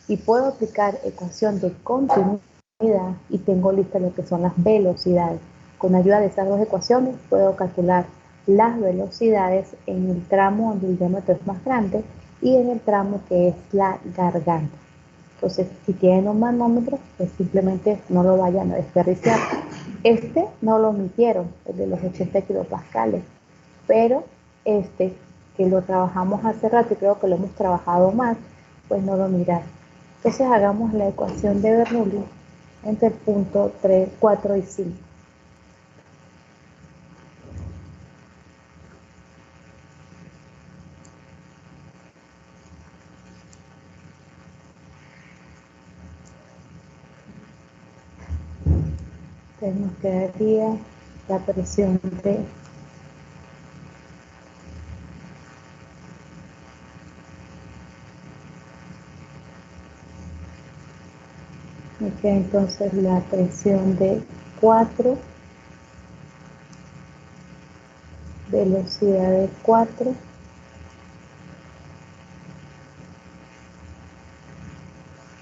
Y puedo aplicar ecuación de continuidad y tengo lista lo que son las velocidades. Con ayuda de esas dos ecuaciones puedo calcular las velocidades en el tramo donde el diámetro es más grande y en el tramo que es la garganta. Entonces, si tienen un manómetro, pues simplemente no lo vayan a desperdiciar. Este no lo midieron, el de los 80 kilopascales, pero este, que lo trabajamos hace rato y creo que lo hemos trabajado más, pues no lo miraron. Entonces hagamos la ecuación de Bernoulli entre el punto 3, 4 y 5. Entonces nos quedaría la presión de queda entonces la presión de 4, velocidad de 4,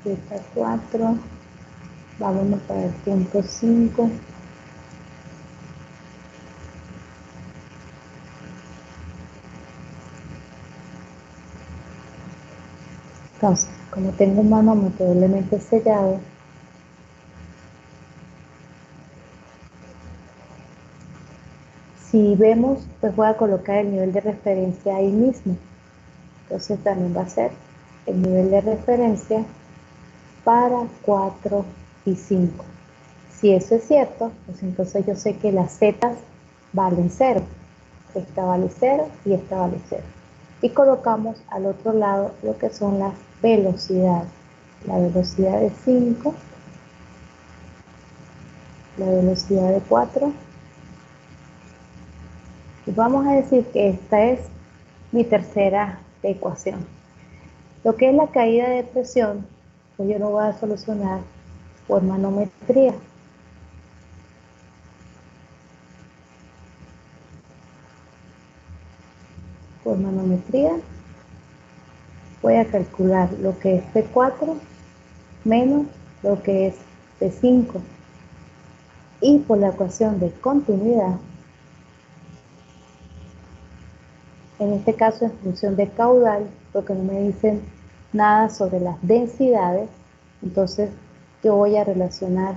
zeta 4, vámonos para el punto 5. Entonces, como tengo un manómetro doblemente sellado, si vemos, pues voy a colocar el nivel de referencia ahí mismo. Entonces también va a ser el nivel de referencia para 4 y 5. Si eso es cierto, pues entonces yo sé que las zetas valen 0. Esta vale 0 y esta vale 0. Y colocamos al otro lado lo que son las velocidades. La velocidad de 5, la velocidad de 4. Y vamos a decir que esta es mi tercera ecuación. Lo que es la caída de presión, pues yo lo voy a solucionar por manometría. Por manometría voy a calcular lo que es P4 menos lo que es P5. Y por la ecuación de continuidad, en este caso en función de caudal, porque no me dicen nada sobre las densidades, entonces yo voy a relacionar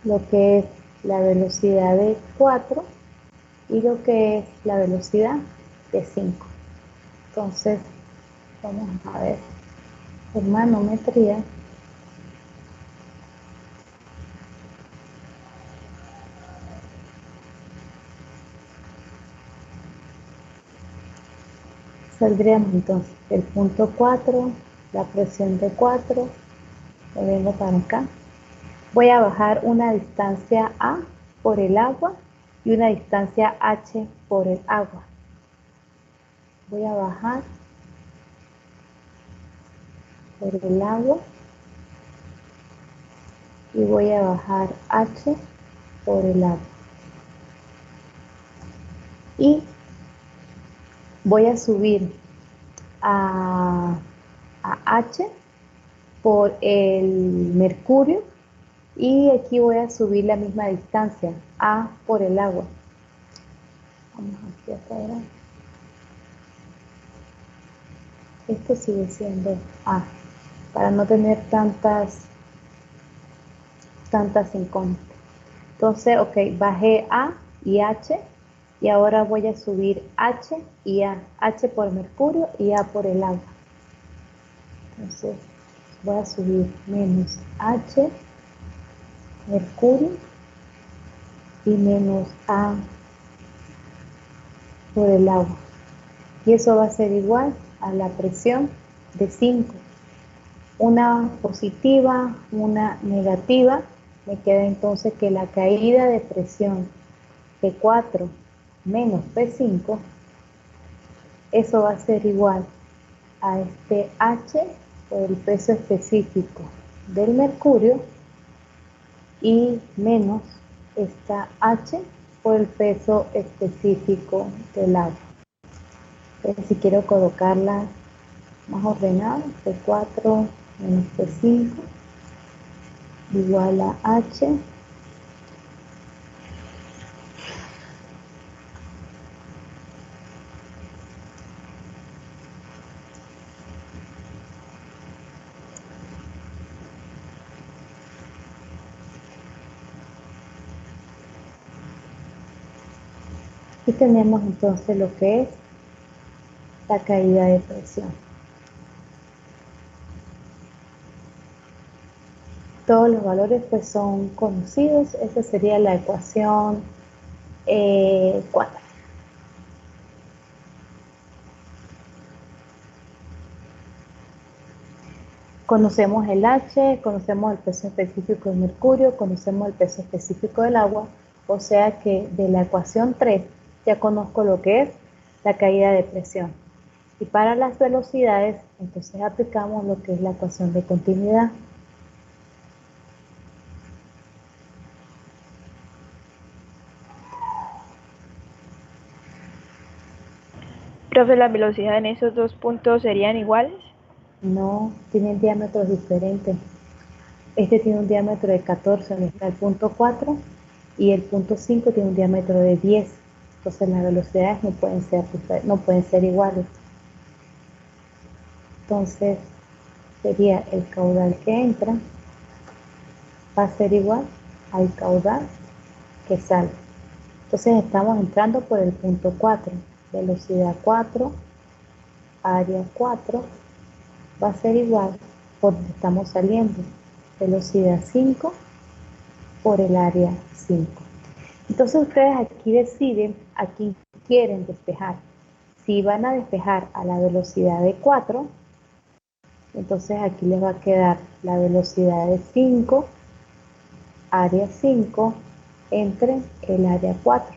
lo que es la velocidad de 4 y lo que es la velocidad de 5. Entonces, vamos a ver, por manometría, saldríamos entonces el punto 4, la presión de 4, lo vengo para acá. Voy a bajar una distancia A por el agua y una distancia H por el agua. Voy a bajar por el agua y voy a bajar H por el agua. Y voy a subir a H por el mercurio y aquí voy a subir la misma distancia, A por el agua. Vamos aquí a atrás. Esto sigue siendo A, para no tener tantas incógnitas. Entonces, ok, bajé A y H y ahora voy a subir H y A. H por mercurio y A por el agua. Entonces, voy a subir menos H, mercurio, y menos A por el agua. Y eso va a ser igual a la presión de 5. Una positiva, una negativa. Me queda entonces que la caída de presión P4 menos P5, eso va a ser igual a este H por el peso específico del mercurio y menos esta H por el peso específico del agua. Entonces, si quiero colocarla más ordenada, P4 menos P5 igual a H y tenemos entonces lo que es la caída de presión. Todos los valores pues son conocidos. Esa sería la ecuación 4. Conocemos el H, conocemos el peso específico del mercurio, conocemos el peso específico del agua, o sea que de la ecuación 3 ya conozco lo que es la caída de presión. Y para las velocidades, entonces aplicamos lo que es la ecuación de continuidad. Profe, ¿la velocidad en esos dos puntos serían iguales? No, tienen diámetros diferentes. Este tiene un diámetro de 14, donde está el punto 4, y el punto 5 tiene un diámetro de 10. Entonces las velocidades no pueden ser iguales. Entonces sería el caudal que entra va a ser igual al caudal que sale. Entonces estamos entrando por el punto 4, velocidad 4, área 4, va a ser igual por donde estamos saliendo, velocidad 5 por el área 5. Entonces ustedes aquí deciden a quién quieren despejar. Si van a despejar a la velocidad de 4, entonces aquí les va a quedar la velocidad de 5, área 5, entre el área 4.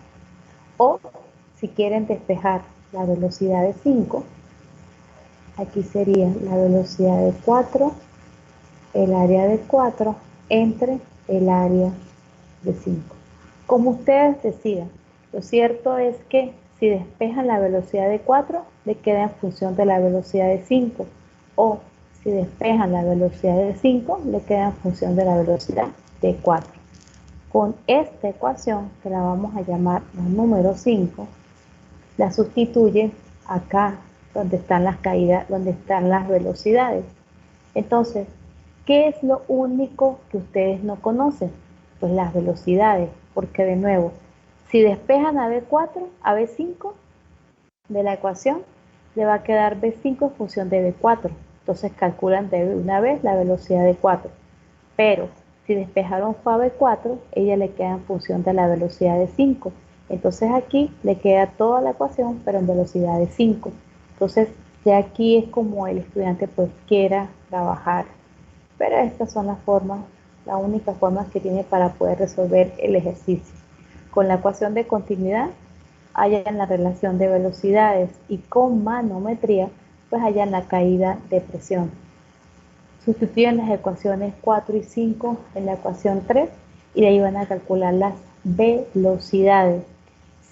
O si quieren despejar la velocidad de 5, aquí sería la velocidad de 4, el área de 4, entre el área de 5. Como ustedes decidan, lo cierto es que si despejan la velocidad de 4, le queda en función de la velocidad de 5. O si despejan la velocidad de 5, le queda en función de la velocidad de 4. Con esta ecuación, que la vamos a llamar la número 5, la sustituye acá donde están las caídas, donde están las velocidades. Entonces, ¿qué es lo único que ustedes no conocen? Pues las velocidades, porque de nuevo, si despejan a B4, a B5 de la ecuación, le va a quedar B5 en función de B4. Entonces calculan de una vez la velocidad de 4. Pero si despejaron fue a B4, ella le queda en función de la velocidad de 5. Entonces aquí le queda toda la ecuación, pero en velocidad de 5. Entonces ya aquí es como el estudiante pues quiera trabajar. Pero estas son las formas, la única forma que tiene para poder resolver el ejercicio. Con la ecuación de continuidad, hallan la relación de velocidades, y con manometría, pues hallan la caída de presión. Sustituyen las ecuaciones 4 y 5 en la ecuación 3 y de ahí van a calcular las velocidades.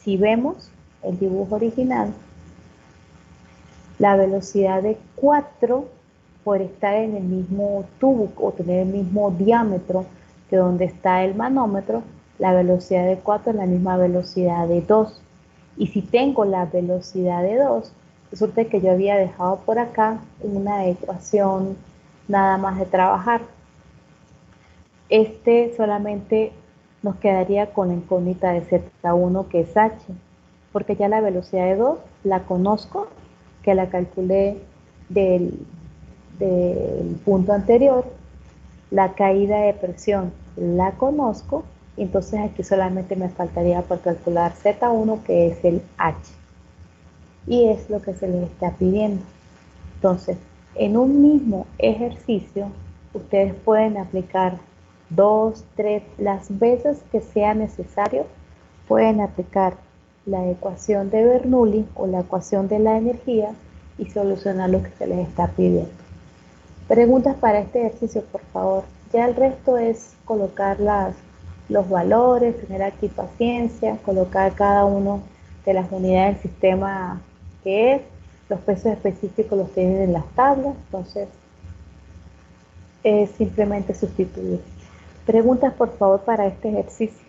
Si vemos el dibujo original, la velocidad de 4, por estar en el mismo tubo o tener el mismo diámetro que donde está el manómetro, la velocidad de 4 es la misma velocidad de 2. Y si tengo la velocidad de 2, resulta que yo había dejado por acá una ecuación nada más de trabajar. Solamente nos quedaría con la incógnita de Z1, que es H, porque ya la velocidad de 2 la conozco, que la calculé del punto anterior. La caída de presión la conozco, entonces aquí solamente me faltaría por calcular Z1, que es el H, y es lo que se les está pidiendo. Entonces, en un mismo ejercicio, ustedes pueden aplicar 2, 3, las veces que sea necesario, pueden aplicar la ecuación de Bernoulli o la ecuación de la energía y solucionar lo que se les está pidiendo. Preguntas para este ejercicio, por favor. Ya el resto es colocar los valores, tener aquí paciencia, colocar cada uno de las unidades del sistema que es, los pesos específicos los tienen en las tablas, entonces es simplemente sustituir. Preguntas, por favor, para este ejercicio.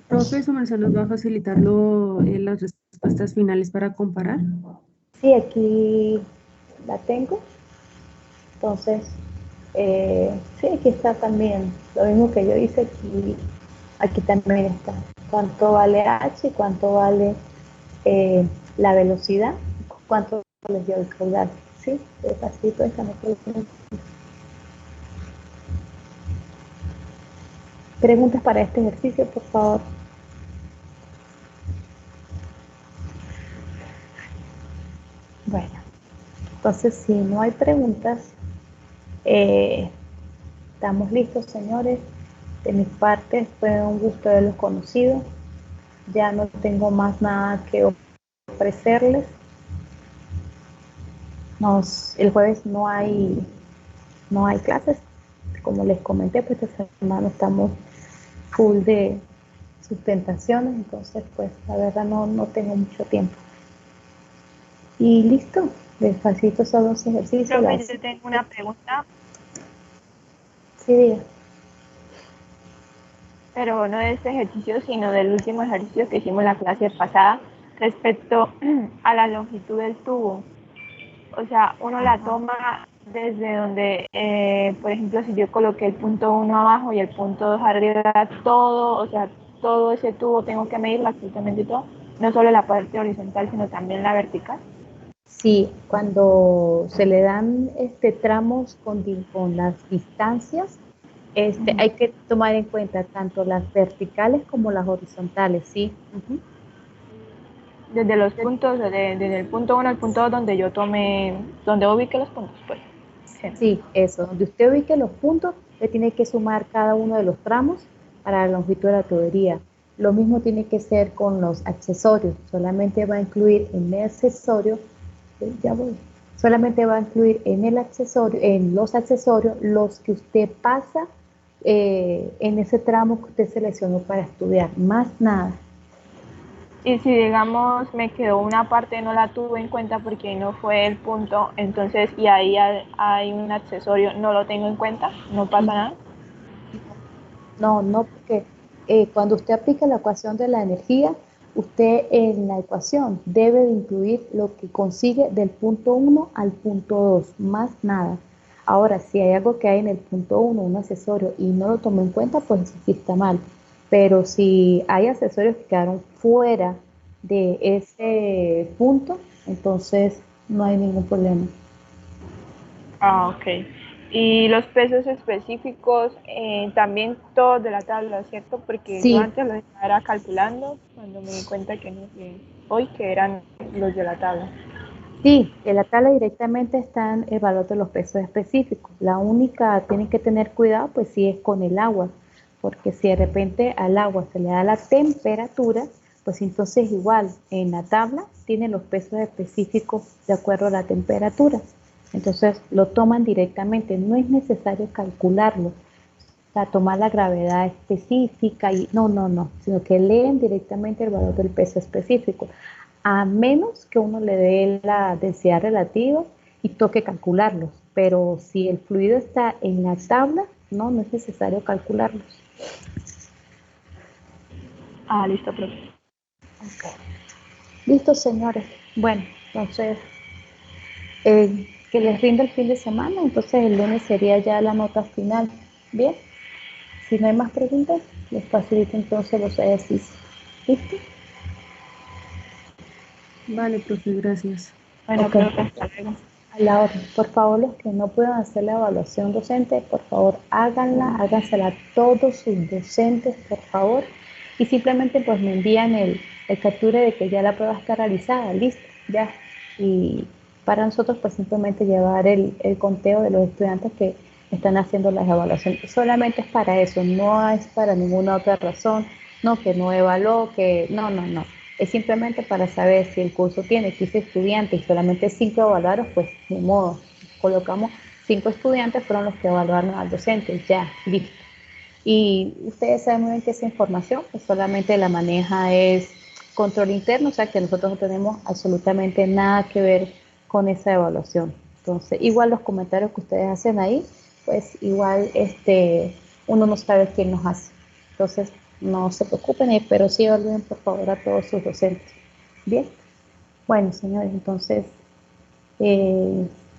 Profe, su merced nos va a facilitar las respuestas finales para comparar. Sí, aquí la tengo. Entonces, sí, aquí está también lo mismo que yo hice, aquí también está. ¿Cuánto vale H y cuánto vale la velocidad? ¿Cuánto les dio el caudal? Sí, despacito, déjame preguntar. Preguntas para este ejercicio, por favor. Bueno, entonces si no hay preguntas, estamos listos, señores. De mi parte fue un gusto haberlos conocido. Ya no tengo más nada que ofrecerles. El jueves no hay clases. Como les comenté, pues esta semana estamos full de sustentaciones, entonces pues la verdad no tengo mucho tiempo. Y listo, les facilito esos dos ejercicios. Profe, yo tengo una pregunta, Sí, diga. pero no de este ejercicio, sino del último ejercicio que hicimos la clase pasada respecto a la longitud del tubo. O sea, uno la toma desde donde, por ejemplo, si yo coloqué el punto 1 abajo y el punto 2 arriba, todo, o sea, todo ese tubo tengo que medirlo absolutamente todo, no solo la parte horizontal, sino también la vertical. Sí, cuando se le dan tramos con las distancias, hay que tomar en cuenta tanto las verticales como las horizontales, ¿sí? Ujú. Desde los puntos, desde el punto 1 al punto 2 donde yo tome, donde ubique los puntos, pues. Sí. Sí, eso. Donde usted ubique los puntos, le tiene que sumar cada uno de los tramos para la longitud de la tubería. Lo mismo tiene que ser con los accesorios. Solamente va a incluir en el accesorio, ya voy, solamente va a incluir en el accesorio, en los accesorios, los que usted pasa en ese tramo que usted seleccionó para estudiar. Más nada. Y si digamos me quedó una parte, no la tuve en cuenta porque no fue el punto, entonces y ahí hay un accesorio, no lo tengo en cuenta, no pasa nada. No, porque cuando usted aplica la ecuación de la energía, usted en la ecuación debe de incluir lo que consigue del punto 1 al punto 2, más nada. Ahora, si hay algo que hay en el punto 1, un accesorio, y no lo tomó en cuenta, pues eso sí está mal. Pero si hay accesorios que quedaron fuera de ese punto, entonces no hay ningún problema. Ah, ok. Y los pesos específicos, también todos de la tabla, ¿cierto? Porque yo Sí, antes lo estaba calculando cuando me di cuenta que no, que hoy que eran los de la tabla. sí, en la tabla directamente están el valor de los pesos específicos. La única, tienen que tener cuidado, pues sí es con el agua, porque si de repente al agua se le da la temperatura, pues entonces igual en la tabla tienen los pesos específicos de acuerdo a la temperatura. Entonces lo toman directamente, no es necesario calcularlo, o sea, tomar la gravedad específica y no, sino que leen directamente el valor del peso específico, a menos que uno le dé la densidad relativa y toque calcularlos. Pero si el fluido está en la tabla, no es necesario calcularlos. Ah, listo, profe. Okay. Listo, señores. Bueno, entonces, que les rinda el fin de semana, entonces el lunes sería ya la nota final. Bien, si no hay más preguntas, les facilito entonces los ejercicios. ¿Listo? Vale, profe, gracias. Bueno, Ok. profe, hasta luego. A la orden. Por favor, los que no puedan hacer la evaluación docente, por favor, háganla, hágansela a todos sus docentes, por favor. Y simplemente pues me envían el captura de que ya la prueba está realizada, listo, ya. Y para nosotros pues simplemente llevar el conteo de los estudiantes que están haciendo las evaluaciones. Solamente es para eso, no es para ninguna otra razón, no que no evaluó, que no. Es simplemente para saber si el curso tiene 15 estudiantes y solamente 5 evaluaron, pues de modo, colocamos 5 estudiantes fueron los que evaluaron al docente, ya, listo. Y ustedes saben muy bien que esa información pues solamente la maneja es control interno, o sea que nosotros no tenemos absolutamente nada que ver con esa evaluación. Entonces, igual los comentarios que ustedes hacen ahí, pues igual uno no sabe quién nos hace. Entonces, no se preocupen, pero sí evalúen por favor a todos sus docentes. Bien, bueno señores, entonces,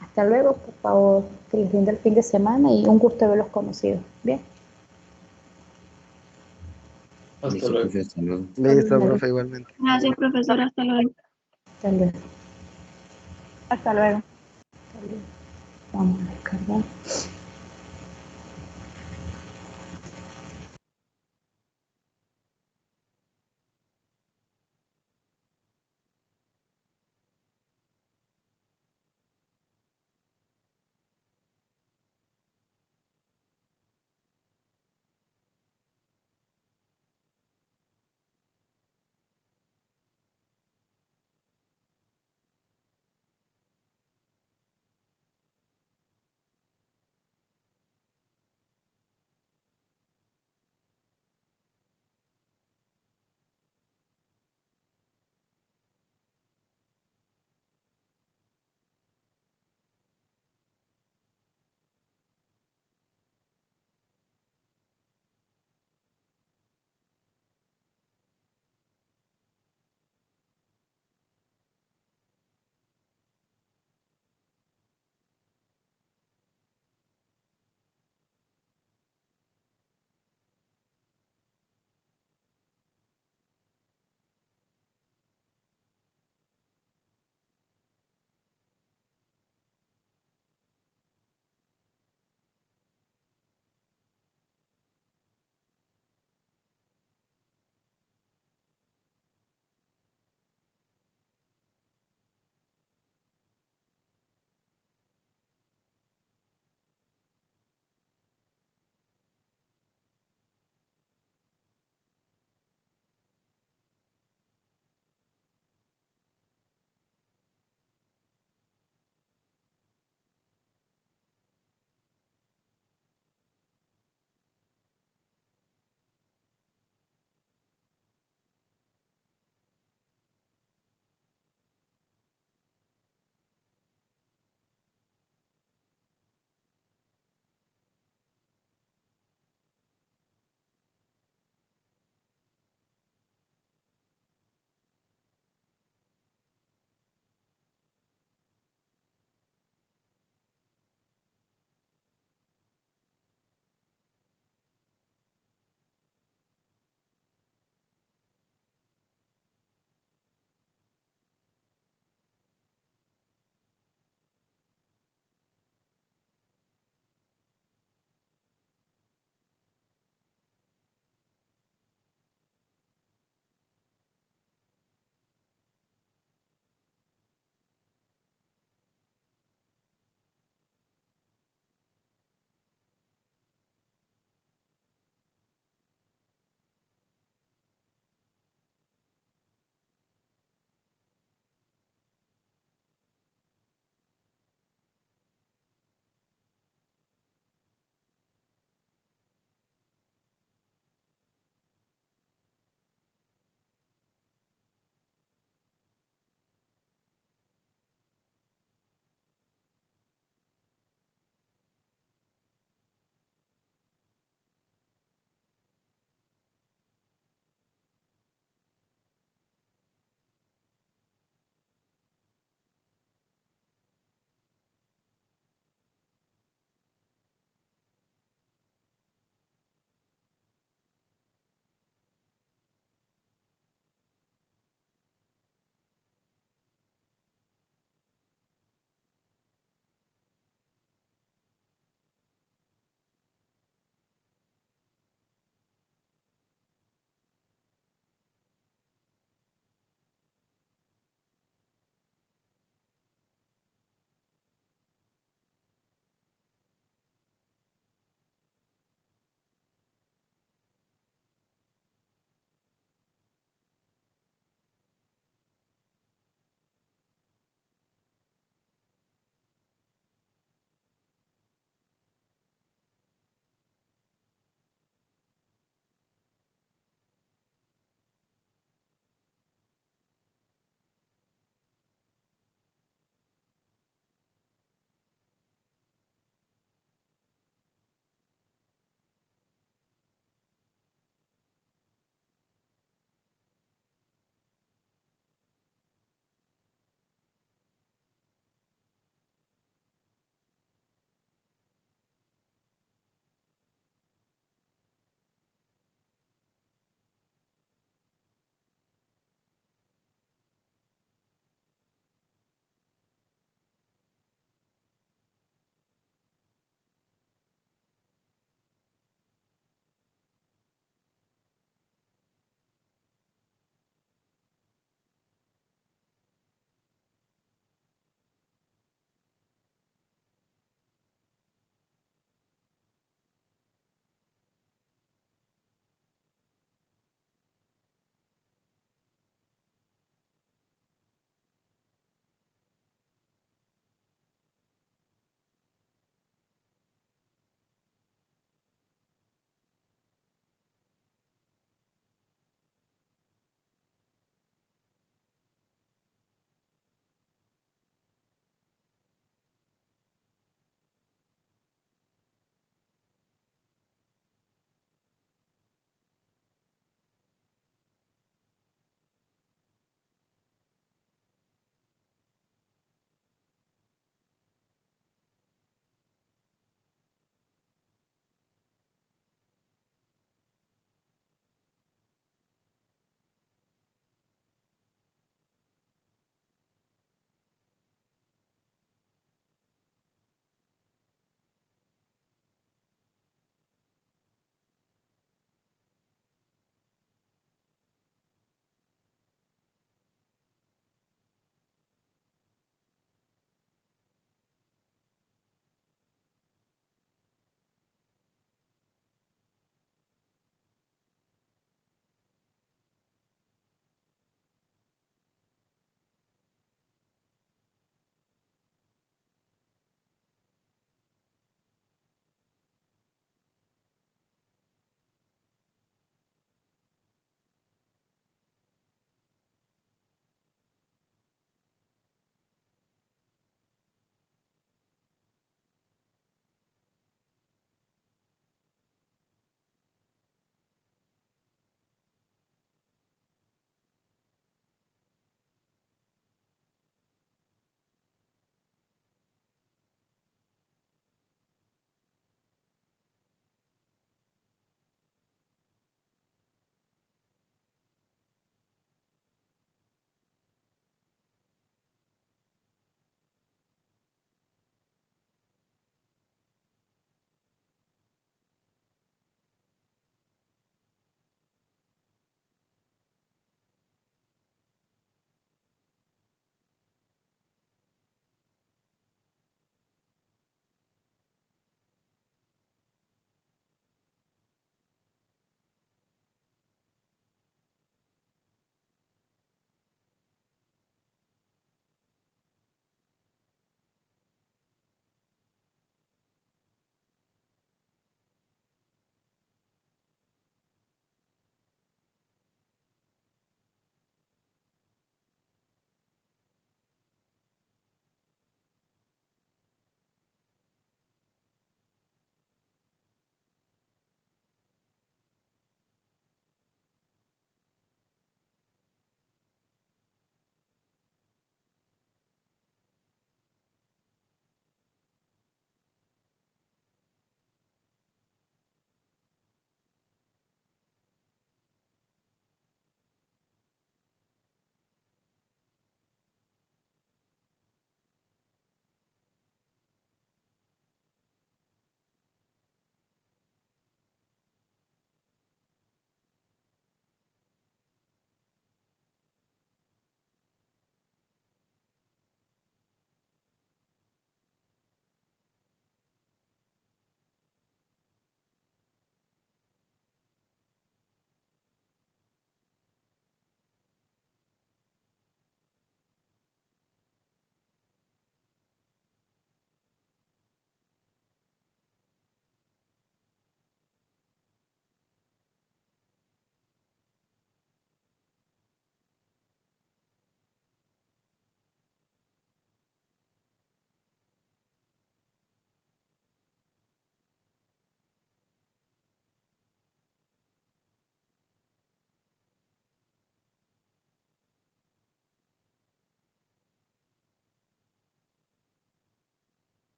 hasta luego, por favor, que les rinda el fin de semana y un gusto haberlos conocido. Bien. Listo, profe, hasta luego. Listo, profe, igualmente. Gracias, profesora. Hasta luego. Hasta luego. Hasta luego. Vamos a descargar.